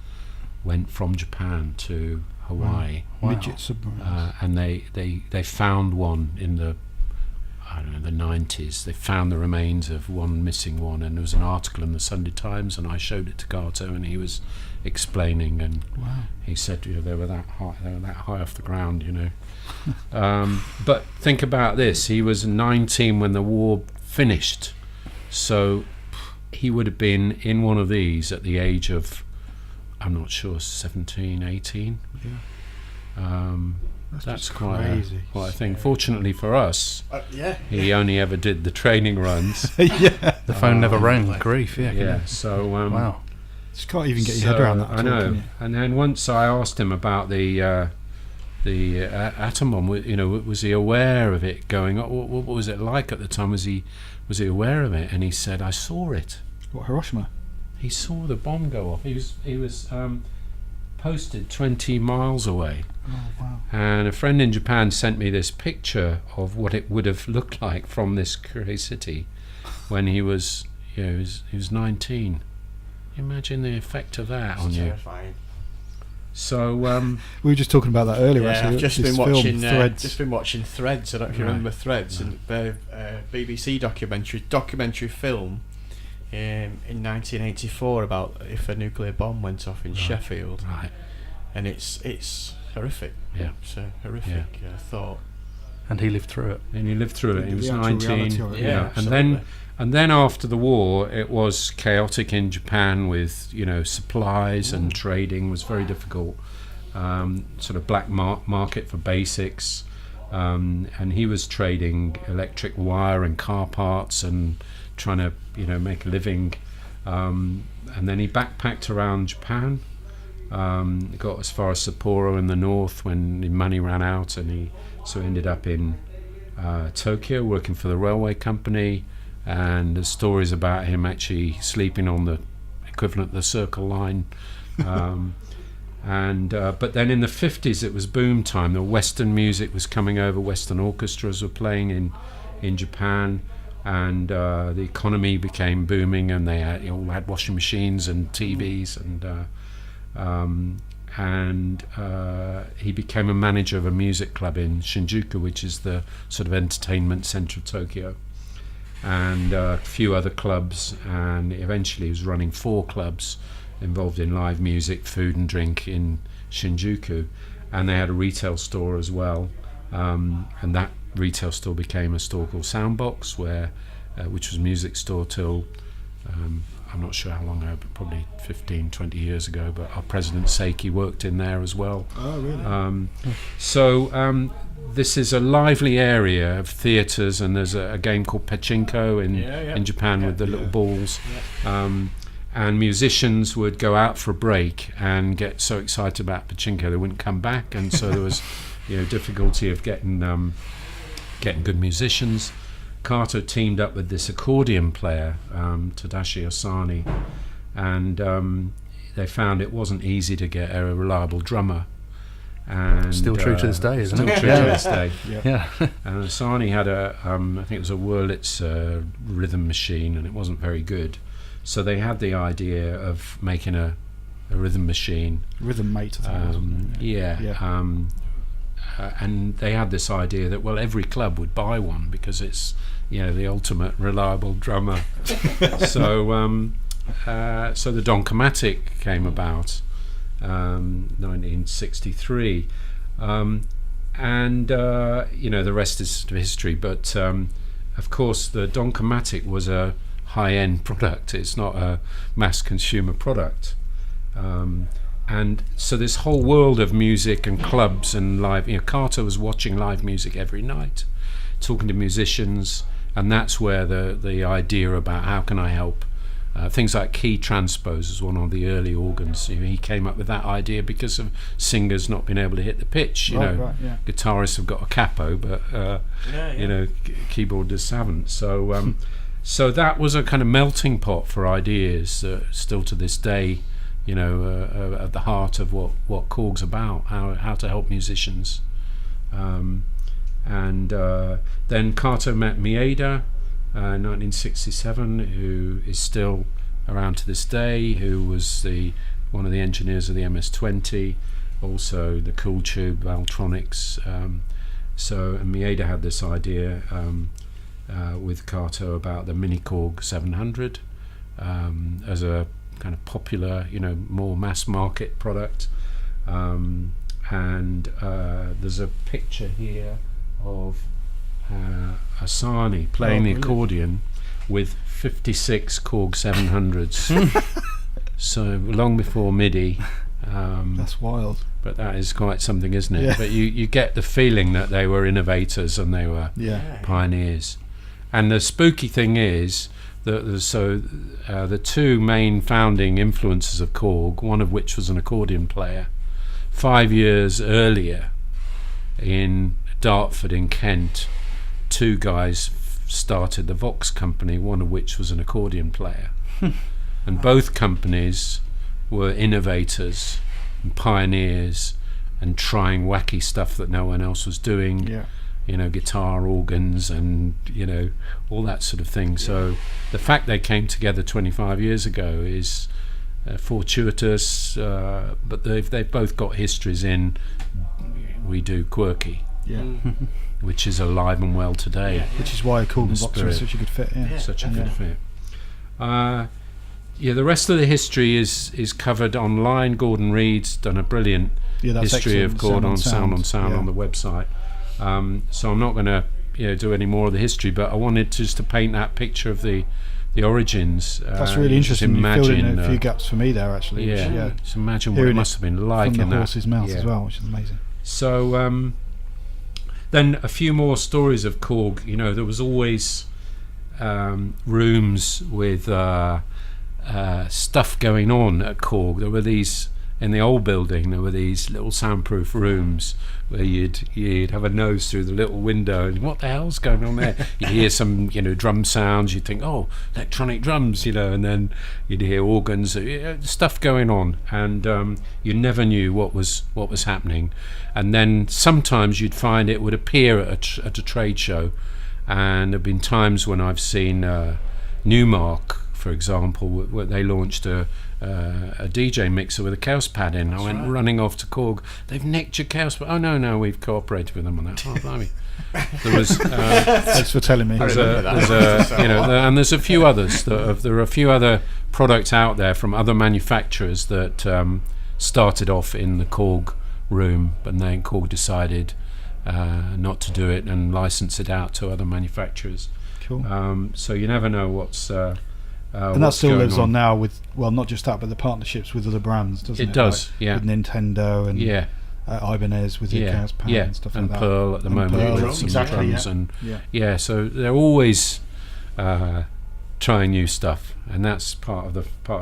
went from Japan to Hawaii. Wow. Midget submarines. And they found one in the 90s. They found the remains of one missing one, and there was an article in the Sunday Times, and I showed it to Kato, and he was explaining, and he said, they were that high off the ground, But think about this: he was 19 when the war finished, so he would have been in one of these at the age of, I'm not sure, 17, 18. That's quite a thing. Fortunately for us, he only ever did the training runs. The phone never rang. Grief, So wow. Just can't even get your head around that. I know. And then once I asked him about the atom bomb, was he aware of it going up? What was it like at the time? Was he aware of it? And he said, "I saw it." What, Hiroshima? He saw the bomb go off. He was posted 20 miles away. Oh, wow. And a friend in Japan sent me this picture of what it would have looked like from this grey city when he was 19. Imagine the effect of that on you. Terrifying. So we were just talking about that earlier. Yeah, actually. I've just been watching Threads. I don't know if you remember Threads, and BBC documentary film in 1984 about if a nuclear bomb went off in Sheffield, and it's horrific. Yeah, it's a horrific thought. And he lived through it. He was 19. Yeah, and then after the war, it was chaotic in Japan with supplies and trading was very difficult. Sort of black market for basics, and he was trading electric wire and car parts and trying to make a living. And then he backpacked around Japan. Got as far as Sapporo in the north when the money ran out, and he ended up in Tokyo working for the railway company. And there's stories about him actually sleeping on the equivalent of the Circle Line. But then in the 50s it was boom time. The Western music was coming over. Western orchestras were playing in Japan. and the economy became booming, and they all had washing machines and TVs, and he became a manager of a music club in Shinjuku, which is the sort of entertainment center of Tokyo, and a few other clubs, and eventually he was running 4 clubs involved in live music, food and drink in Shinjuku, and they had a retail store as well, and that retail store became a store called Soundbox, which was a music store till I'm not sure how long ago, but probably 15-20 years ago, but our president Seiki worked in there as well. Oh, really? This is a lively area of theatres, and there's a game called pachinko in Japan with the little balls. And musicians would go out for a break and get so excited about pachinko they wouldn't come back, and so there was difficulty of getting good musicians. Kato teamed up with this accordion player, Tadashi Asani, and they found it wasn't easy to get a reliable drummer. And still true to this day, isn't it? Still true to this day. Yeah. And Asani had I think it was a Wurlitz rhythm machine, and it wasn't very good. So they had the idea of making a rhythm machine. Rhythm Mate, I think. Wasn't it? And they had this idea that, well, every club would buy one because it's the ultimate reliable drummer. So the Donkomatic came about 1963, and the rest is sort of history. But of course the Donkomatic was a high-end product. It's not a mass consumer product. And so this whole world of music and clubs and live, Carter was watching live music every night, talking to musicians, and that's where the idea about how can I help, things like key transpose was one of the early organs. He came up with that idea because of singers not being able to hit the pitch. Guitarists have got a capo, but keyboardists haven't. So so that was a kind of melting pot for ideas that still to this day, at the heart of what KORG's about, how to help musicians. And then Kato met Maeda in 1967, who is still around to this day, who was one of the engineers of the MS-20, also the Cool Tube, Valtronics. And Maeda had this idea with Kato about the mini KORG 700 as a kind of popular, more mass market product, and there's a picture here of Asani playing the accordion with 56 KORG 700s. So long before MIDI. That's wild. But that is quite something, isn't it? Yeah. But you get the feeling that they were innovators and they were pioneers. And the spooky thing is the two main founding influences of KORG, one of which was an accordion player, 5 years earlier in Dartford in Kent, 2 guys started the Vox company, one of which was an accordion player. And both companies were innovators and pioneers and trying wacky stuff that no one else was doing. Guitar, organs, and all that sort of thing. So the fact they came together 25 years ago is fortuitous, but they've both got histories in we do quirky, which is alive and well today. Which is why KORG and Vox are such a good fit. Such a good fit. The rest of the history is covered online. Gordon Reed's done a brilliant history of KORG on Sound on the website. So I'm not going to do any more of the history, but I wanted just to paint that picture of the origins. That's really interesting. You filled in a few gaps for me there, actually. Just imagine what it must have been like from in the horse's mouth as well, which is amazing. So then a few more stories of KORG. There was always rooms with stuff going on at KORG. There were these. In the old building, there were these little soundproof rooms where you'd have a nose through the little window, and what the hell's going on there? You'd hear some, drum sounds. You'd think, oh, electronic drums, and then you'd hear organs, stuff going on, and you never knew what was happening. And then sometimes you'd find it would appear at a trade show, And there have been times when I've seen Newmark, for example, where they launched a DJ mixer with a KAST pad in. I went running off to KORG. They've nicked your KAST pad. Oh no, we've cooperated with them on that. Oh, blimey. There was. Thanks for telling me. And there's a few others. There are a few other products out there from other manufacturers that started off in the KORG room, but then KORG decided not to do it and license it out to other manufacturers. Cool. So you never know what's. And that still lives on now with, well, not just that, but the partnerships with other brands, doesn't it? It does, like with Nintendo and Ibanez with the KAST pad and stuff like that. And Pearl at the moment with some drums so they're always trying new stuff, and that's part of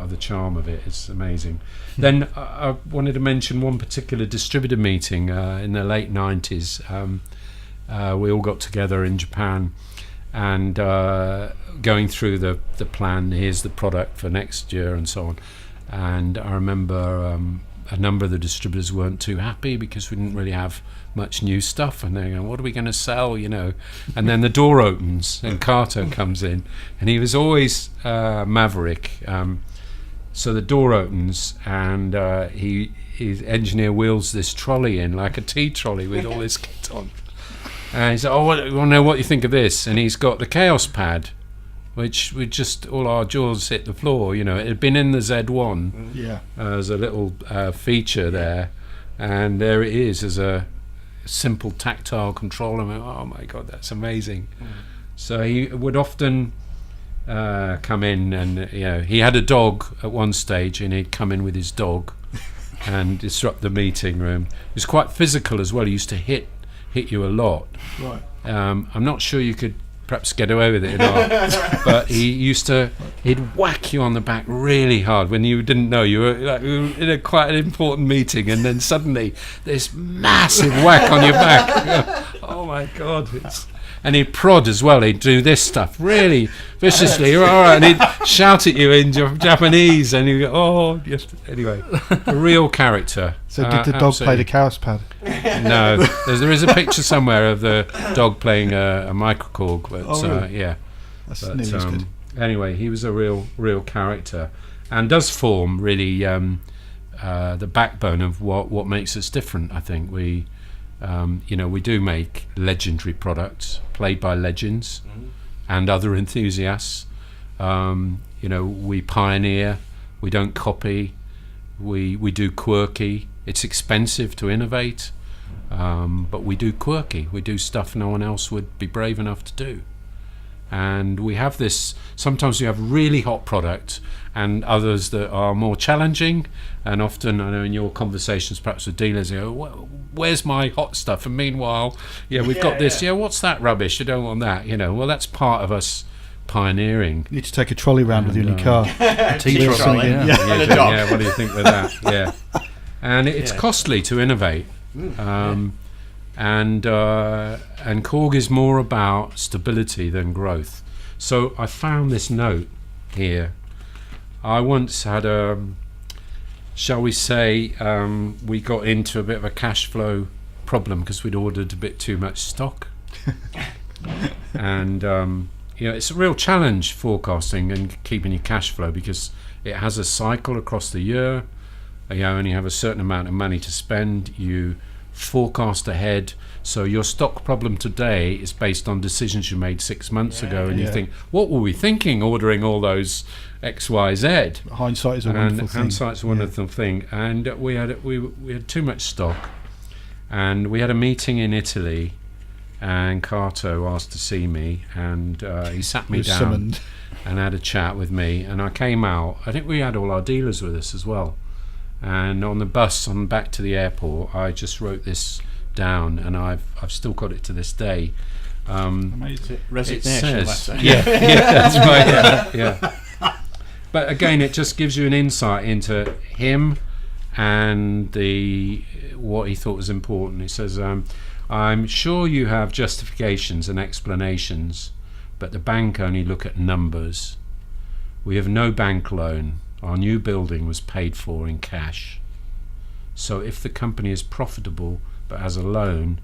the charm of it. It's amazing. Then I wanted to mention one particular distributor meeting in the late 90s. We all got together in Japan and going through the plan. Here's the product for next year and so on. And I remember a number of the distributors weren't too happy because we didn't really have much new stuff, and they're going, what are we going to sell, and then the door opens and Kato comes in, and he was always maverick. So the door opens and his engineer wheels this trolley in, like a tea trolley with all this kit on, and he said, you want to know what you think of this? And he's got the KAST pad, which we just, all our jaws hit the floor. It had been in the Z1 as a little feature there, and there it is as a simple tactile control. I went, oh my god, that's amazing. So he would often come in, and he had a dog at one stage, and he'd come in with his dog and disrupt the meeting room. He was quite physical as well. He used to hit you a lot. Right. I'm not sure you could perhaps get away with it, but he'd whack you on the back really hard when you didn't know you were in a quite an important meeting, and then suddenly this massive whack on your back. Oh my god. And he'd prod as well. He'd do this stuff really viciously, all right, and he'd shout at you in Japanese, and you go, oh, yes. Anyway, a real character. So did the dog play the KAST pad? No, there is a picture somewhere of the dog playing a microKORG, but really? That's nearly as good. Anyway, he was a real character, and does form really the backbone of what makes us different. I think we do make legendary products played by legends and other enthusiasts. We pioneer, we don't copy, we do quirky. It's expensive to innovate, but we do quirky. We do stuff no one else would be brave enough to do. And we have this, sometimes we have really hot product and others that are more challenging, and often, I know in your conversations perhaps with dealers, you go, well, where's my hot stuff? And meanwhile, we've got this, what's that rubbish? You don't want that, well, that's part of us pioneering. You need to take a trolley round with you in your car. A tea trolley, and a dog. What do you think with that? Yeah. And it's costly to innovate. And KORG is more about stability than growth. So I found this note here. I once had shall we say, we got into a bit of a cash flow problem because we'd ordered a bit too much stock. And it's a real challenge forecasting and keeping your cash flow, because it has a cycle across the year. You only have a certain amount of money to spend. You forecast ahead, so your stock problem today is based on decisions you made 6 months ago, and you think, what were we thinking ordering all those XYZ? Hindsight is a wonderful thing. Hindsight's a wonderful thing. And we had too much stock, and we had a meeting in Italy, and Kato asked to see me, and he sat me down summoned and had a chat with me, and I came out. I think we had all our dealers with us as well. And on the bus on back to the airport, I just wrote this down, and I've still got it to this day. Amazing. Resignation. It says, that's right. Yeah. But again, it just gives you an insight into him and what he thought was important. It says, I'm sure you have justifications and explanations, but the bank only look at numbers. We have no bank loan. Our new building was paid for in cash. So if the company is profitable but has a loan,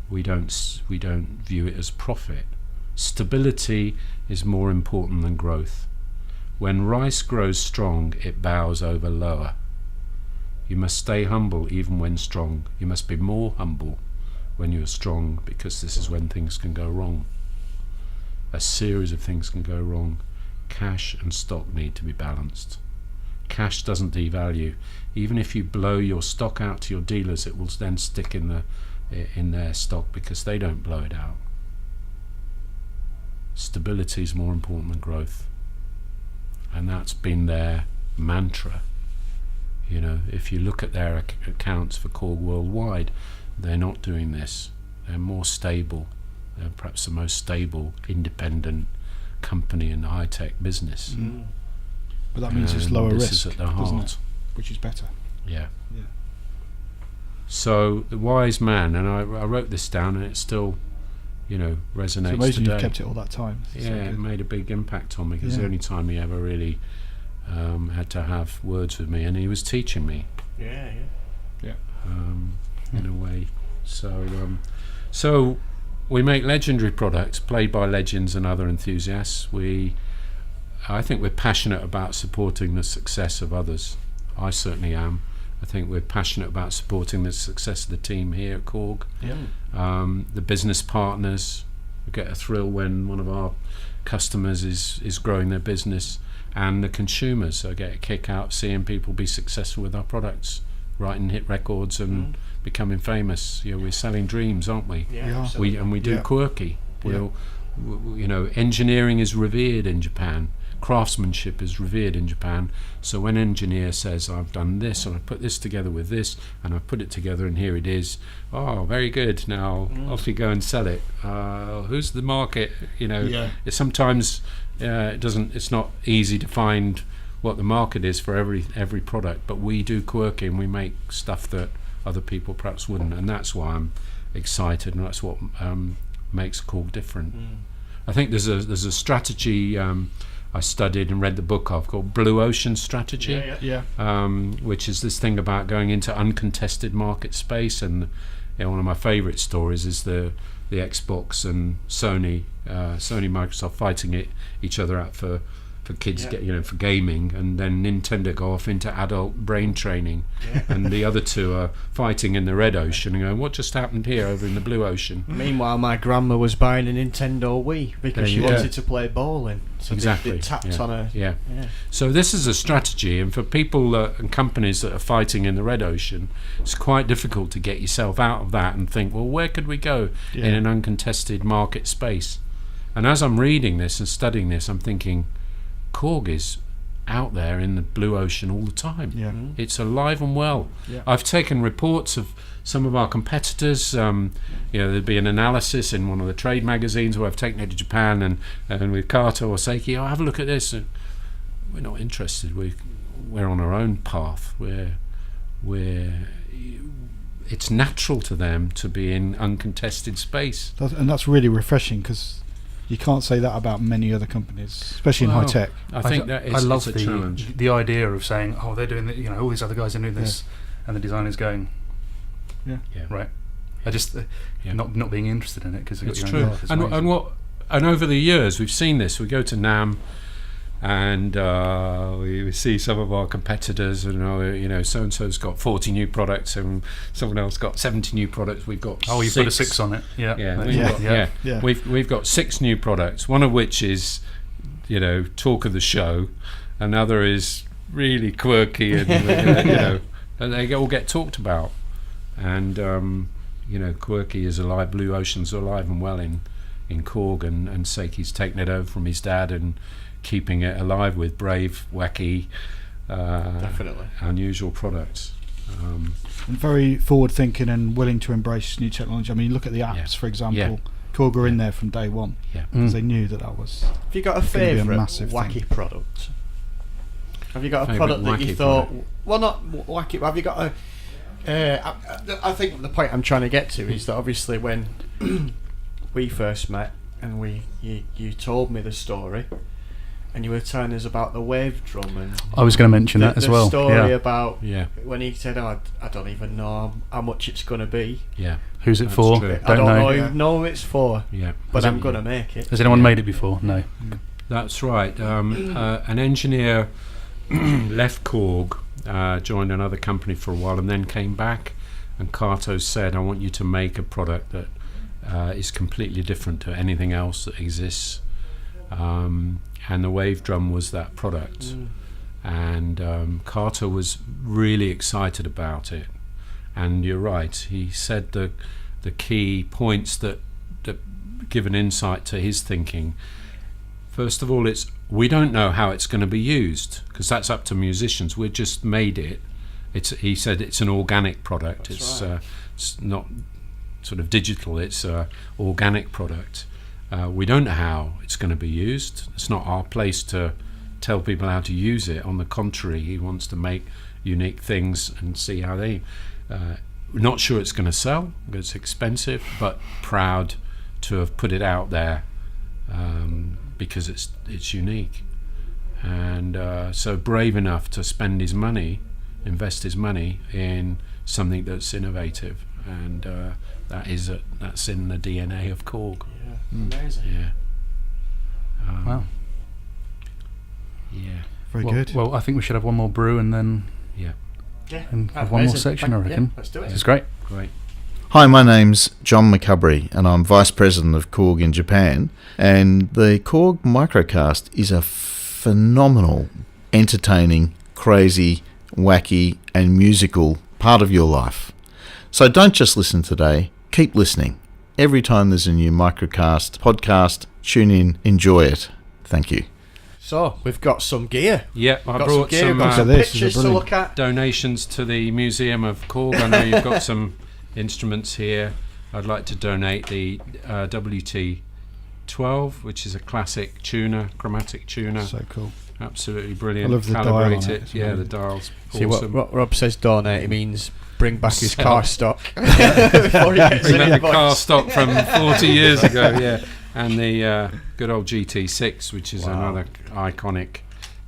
we don't view it as profit. Stability is more important than growth. When rice grows strong, it bows over lower. You must stay humble even when strong. You must be more humble when you're strong, because this is when things can go wrong. A series of things can go wrong. Cash and stock need to be balanced. Cash doesn't devalue. Even if you blow your stock out to your dealers, it will then stick in their stock because they don't blow it out. Stability is more important than growth, and that's been their mantra. You know, if you look at their accounts for KORG worldwide, they're not doing this. They're more stable. They're perhaps the most stable independent company in the high-tech business. But that means it's lower this risk, is at the doesn't heart. it? Which is better. Yeah. So the wise man, and I wrote this down, and it still, resonates It's amazing today. you've kept it all that time. It's so It good. made a big impact on me, because the only time he ever really had to have words with me, and he was teaching me. In a way. So we make legendary products played by legends and other enthusiasts. I think we're passionate about supporting the success of others. I certainly am. I think we're passionate about supporting the success of the team here at KORG. The business partners, we get a thrill when one of our customers is growing their business, and the consumers. I get a kick out seeing people be successful with our products, writing hit records and becoming famous. We're selling dreams, aren't we? We do quirky. Engineering is revered in Japan. Craftsmanship is revered in Japan. So when an engineer says, I've done this and I put this together with this and I've put it together and here it is, oh, very good, now off you go and sell it. Who's the market? It's sometimes it's not easy to find what the market is for every product, but we do quirky and we make stuff that other people perhaps wouldn't, and that's why I'm excited, and that's what makes KORG different. I think there's a strategy I studied and read the book of called Blue Ocean Strategy, which is this thing about going into uncontested market space. And one of my favourite stories is the Xbox and Sony Microsoft fighting each other out for kids, for gaming, and then Nintendo go off into adult brain training, and the other two are fighting in the red ocean and going, what just happened here over in the blue ocean? Meanwhile, my grandma was buying a Nintendo Wii because she wanted to play bowling. So exactly. they tapped on her. So this is a strategy, and for people and companies that are fighting in the red ocean, it's quite difficult to get yourself out of that and think, well, where could we go in an uncontested market space? And as I'm reading this and studying this, I'm thinking, KORG is out there in the blue ocean all the time. It's alive and well. I've taken reports of some of our competitors. There'd be an analysis in one of the trade magazines where I've taken it to Japan, and with Carter or Seiki, have a look at this. And we're not interested. We're on our own path. It's natural to them to be in uncontested space. And that's really refreshing, because you can't say that about many other companies, especially in high tech. I think that I love it's a challenge. the idea of saying, oh, they're doing all these other guys are doing this, and the designer's going, right. I just not being interested in it because it's true. And over the years we've seen this. We go to NAM, and we see some of our competitors, and so and so's got 40 new products, and someone else got 70 new products. We've got you put a 6 on it. We've got 6 new products. One of which is talk of the show, another is really quirky, and and they all get talked about. And quirky is alive. Blue Ocean's alive and well in KORG, and Seiki's taken it over from his dad and keeping it alive with brave, wacky, definitely unusual products. And very forward thinking and willing to embrace new technology. I mean, look at the apps, for example. KORG were in there from day one because they knew that was. Have you got a favourite wacky product? Have you got a product that you thought? Well, not wacky. Have you got a? I think the point I'm trying to get to is that obviously when we first met and you told me the story, and you were telling us about the wave drum, and I was going to mention that as well. The story Yeah. about when he said, "Oh, I don't even know how much it's going to be." Yeah. Who's it That's for? true. I don't know Yeah. even know who it's for. Yeah. But I'm going to make it. Has anyone made it before? No. That's right. An engineer left KORG, joined another company for a while, and then came back. And Kato said, "I want you to make a product that is completely different to anything else that exists." And the wave drum was that product. And Kato was really excited about it. And you're right. He said the key points that give an insight to his thinking. First of all, we don't know how it's going to be used, because that's up to musicians. We've just made it. He said it's an organic product. That's It's not sort of digital. It's an organic product. We don't know how it's going to be used. It's not our place to tell people how to use it. On the contrary, he wants to make unique things and see how they. We're not sure it's going to sell because it's expensive, but proud to have put it out there because it's unique, and so brave enough to spend his money, invest his money in something that's innovative, and that's in the DNA of KORG. Amazing. Yeah. Wow. Yeah. Very good. Well, I think we should have one more brew and then and have one more section, I reckon. Yeah, let's do it. This is great. Great. Hi, my name's John McCubry and I'm Vice President of KORG in Japan, and the KORG microKAST is a phenomenal, entertaining, crazy, wacky and musical part of your life. So don't just listen today, keep listening. Every time there's a new microKAST podcast, tune in, enjoy it. Thank you. So we've got some gear. Yeah, I Got brought gear, some got some this is pictures to brilliant. look at. donations to the Museum of KORG. I know you've got some instruments here. I'd like to donate the WT12, which is a classic tuner, chromatic tuner. So cool. Absolutely brilliant. I love the dial Calibrate on it. it. It's Yeah, the amazing. dial's See awesome. what Rob says donate, it means bring back his Sell. car stock before he gets Bring any back the car voice. stock from 40 years ago, yeah. And the good old GT6, which is another iconic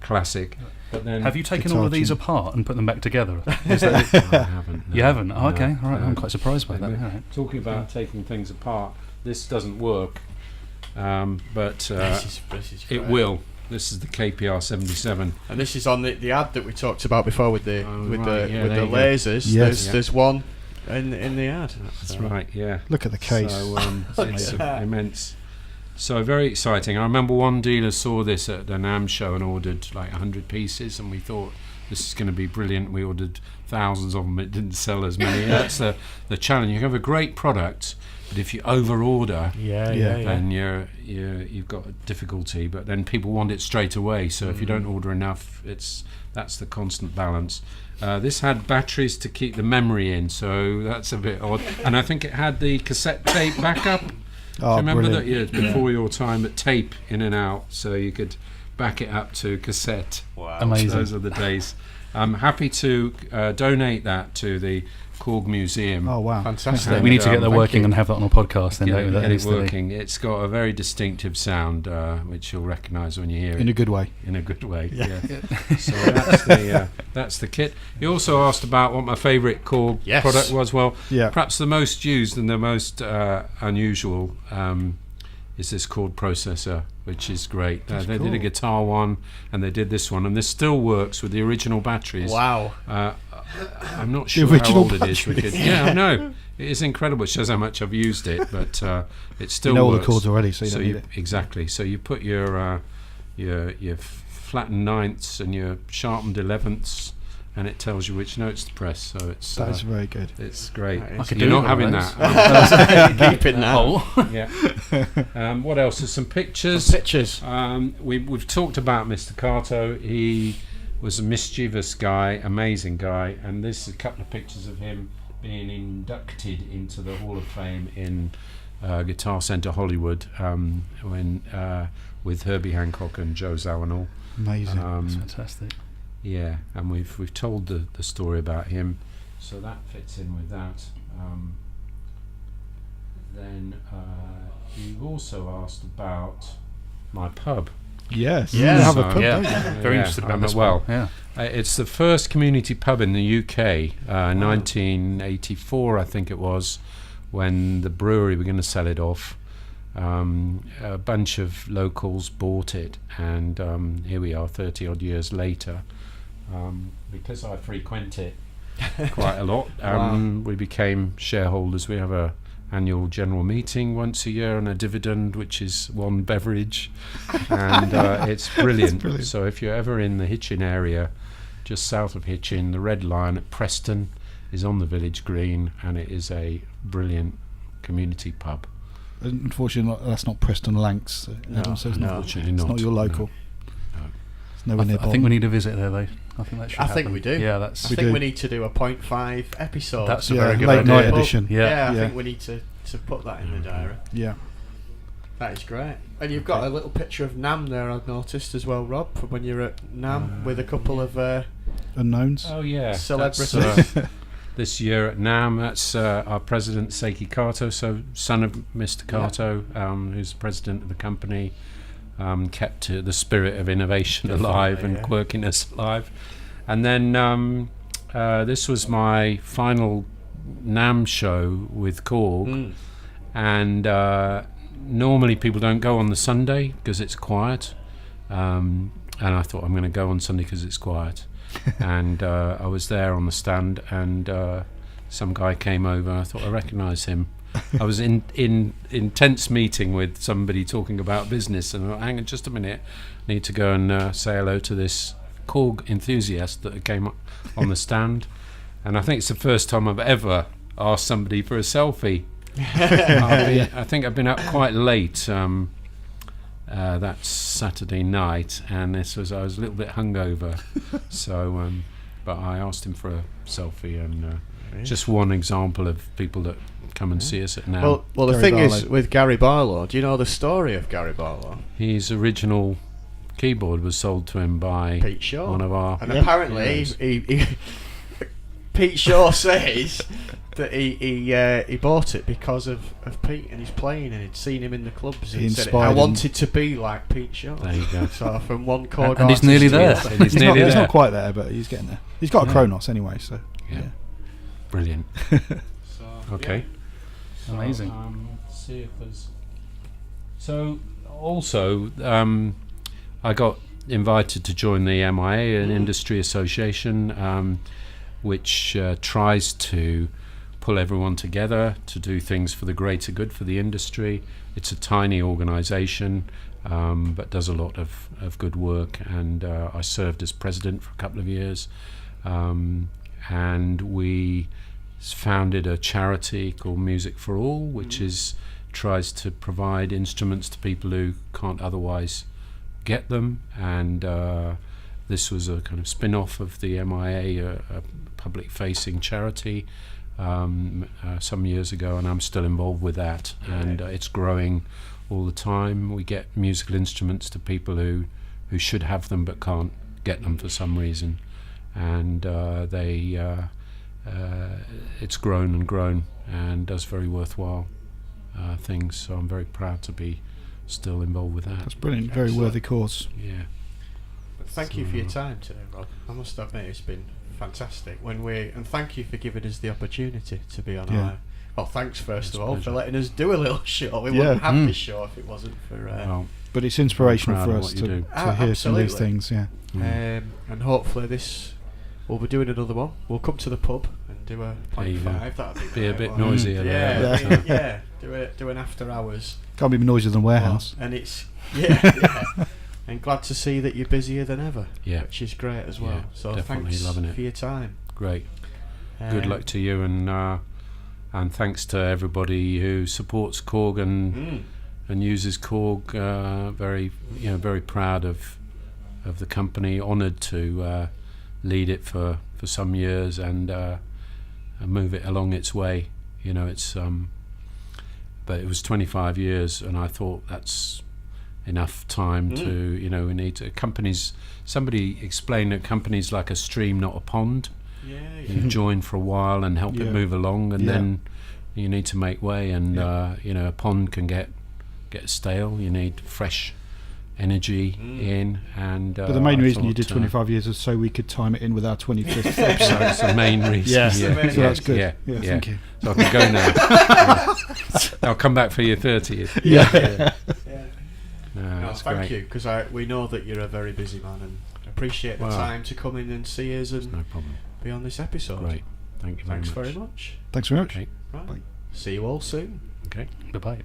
classic. But then Have you taken Guitar all of these tune. apart and put them back together? I haven't. No, You haven't? Oh, no, okay. All right. no. I'm quite surprised by that. Maybe. All right. Talking about taking things apart, this doesn't work, but This is it great. will. This is the KPR 77. And this is on the ad that we talked about before with the Oh, with right, the yeah, with there the you go. lasers. Yes. There's one in the ad. That's So- right, yeah. Look at the case. So it's Yeah. immense. So very exciting. I remember one dealer saw this at the NAMM show and ordered like 100 pieces, and we thought this is going to be brilliant. We ordered thousands of them. It didn't sell as many. That's the challenge. You can have a great product, but if you over-order, Yeah, Yeah. then you've got a difficulty. But then people want it straight away. So if you don't order enough, that's the constant balance. This had batteries to keep the memory in, so that's a bit odd. And I think it had the cassette tape backup. Do you Oh, remember brilliant. that? Yeah, before your time, at tape in and out, so you could back it up to cassette. Wow. Amazing. Those are the days. I'm happy to donate that to the KORG Museum. Oh, wow. Fantastic. And, We need to get that thank working you. and have that on a podcast then, Get don't we? That it needs to be- working. It's got a very distinctive sound, which you'll recognise when you hear it. In a good way. In a good way, Yeah. yeah. So that's the kit. You also asked about what my favourite KORG Yes. product was. Well, Yeah. perhaps the most used and the most unusual is this KORG processor, which is great. They did a cool. guitar one, and they did this one, and this still works with the original batteries. Wow. I'm not sure how original old it is. Yeah, I know. It is incredible. It shows how much I've used it, but it still You know all the works. chords already, so you don't need it. Exactly. So you put your flattened ninths and your sharpened 11ths, and it tells you which notes to press. So it's That's very good. it's great. That is- I could You're do not one of having those. that. Keeping that. Oh. Yeah. What else? There's some pictures. Pictures. We've talked about Mr. Kato. He was a mischievous guy, amazing guy, and this is a couple of pictures of him being inducted into the Hall of Fame in Guitar Centre Hollywood when with Herbie Hancock and Joe Zawinul. Amazing. That's fantastic. Yeah, and we've told the story about him, so that fits in with that. Then you've also asked about my pub. Yes. Yeah. You have a So, pub, yeah. don't you? Very interested about this well. one. Yeah. It's the first community pub in the UK, 1984, I think it was, when the brewery were going to sell it off. A bunch of locals bought it, and here we are 30 odd years later. Because I frequent it quite a lot, we became shareholders. We have a annual general meeting once a year and a dividend, which is one beverage, and it's brilliant. brilliant. So if you're ever in the Hitchin area, just south of Hitchin, the Red Lion at Preston is on the village green, and it is a brilliant community pub. Unfortunately, that's not Preston Lancs. Adam, so it's not, Unfortunately it's not. not your local. No. It's nowhere near I think we need to visit there, though. I think that should I happen. think we do. Yeah, that's. I We think do. we need to do a 0.5 episode. That's a Yeah, very good late idea. night edition. Yeah, I Yeah. think we need to put that in the diary. Yeah. That is great. And you've got a little picture of Nam there, I've noticed as well, Rob, from when you're at Nam with a couple of Unknowns. Oh yeah, celebrities. That's, this year at NAM, that's our president Seiki Kato, so son of Mr. Kato, who's the president of the company, kept the spirit of innovation alive and quirkiness alive. And then this was my final NAM show with KORG, and normally people don't go on the Sunday because it's quiet, and I thought I'm going to go on Sunday because it's quiet. And I was there on the stand, and some guy came over. I thought I recognised him. I was in intense meeting with somebody talking about business, and I thought, hang on just a minute, I need to go and say hello to this KORG enthusiast that came up on the stand. And I think it's the first time I've ever asked somebody for a selfie. I think I've been up quite late that Saturday night, and I was a little bit hungover, so but I asked him for a selfie, and just one example of people that come and see us at NAM. Well, the Gary thing Barlow. is with Gary Barlow. Do you know the story of Gary Barlow? His original keyboard was sold to him by Pete Shaw. one of our And apparently, he Pete Shaw says that he bought it because of Pete and his playing, and he'd seen him in the clubs. He And said, inspired I him. wanted to be like Pete Shaw. There you go. So from one KORG And he's artist nearly to there. another. He's nearly He's there. not quite there, but he's getting there. He's got a Kronos anyway, so Yeah. Brilliant. Okay. Amazing. Let's see if there's. So also, I got invited to join the MIA, an industry association, which tries to pull everyone together to do things for the greater good for the industry. It's a tiny organisation, but does a lot of good work, and I served as president for a couple of years, and we founded a charity called Music for All, which tries to provide instruments to people who can't otherwise get them, and this was a kind of spin-off of the MIA, a public-facing charity, some years ago, and I'm still involved with that, and it's growing all the time. We get musical instruments to people who should have them but can't get them for some reason, and it's grown and grown and does very worthwhile things, so I'm very proud to be still involved with that. that's brilliant. Very worthy cause. Yeah. Thank you for your time today, Rob. I must admit it's been fantastic. And thank you for giving us the opportunity to be on our. Well, thanks first of all for letting us do a little show. We wouldn't have this show if it wasn't for. Well, But it's inspirational proud for of us what you to do. hear some of these Absolutely. things. Yeah. And hopefully we'll be doing another one. We'll come to the pub and do a There you 0.5. go. That'd Be a great, bit won't it? noisier Yeah, there. yeah. Do an after hours. Can't be noisier than warehouse. And it's yeah. And glad to see that you're busier than ever. Yeah. Which is great as well. Yeah, So definitely thanks loving it. for your time. Great. Good luck to you, and thanks to everybody who supports KORG and uses KORG. Very proud of the company. Honoured to lead it for some years and move it along its way. It's but it was 25 years, and I thought that's enough time to we need to companies. Somebody explained that companies like a stream, not a pond. You join for a while and help it move along, and then you need to make way, and a pond can get stale. You need fresh energy in, and but the main I reason you thought, did 25 years was so we could time it in with our 25th episode. That's the main reason. Yeah, Yeah. so that's good. Yeah. Thank you. So I can go now. Yeah. I'll come back for your 30th. Yeah. No, No, that's thank great. you, because we know that you're a very busy man, and appreciate the Well, time to come in and see us and No problem. be on this episode. Great. Thank you very Thanks much. very much. Thanks very much. Okay. Right. Bye. See you all soon. Okay. Bye bye.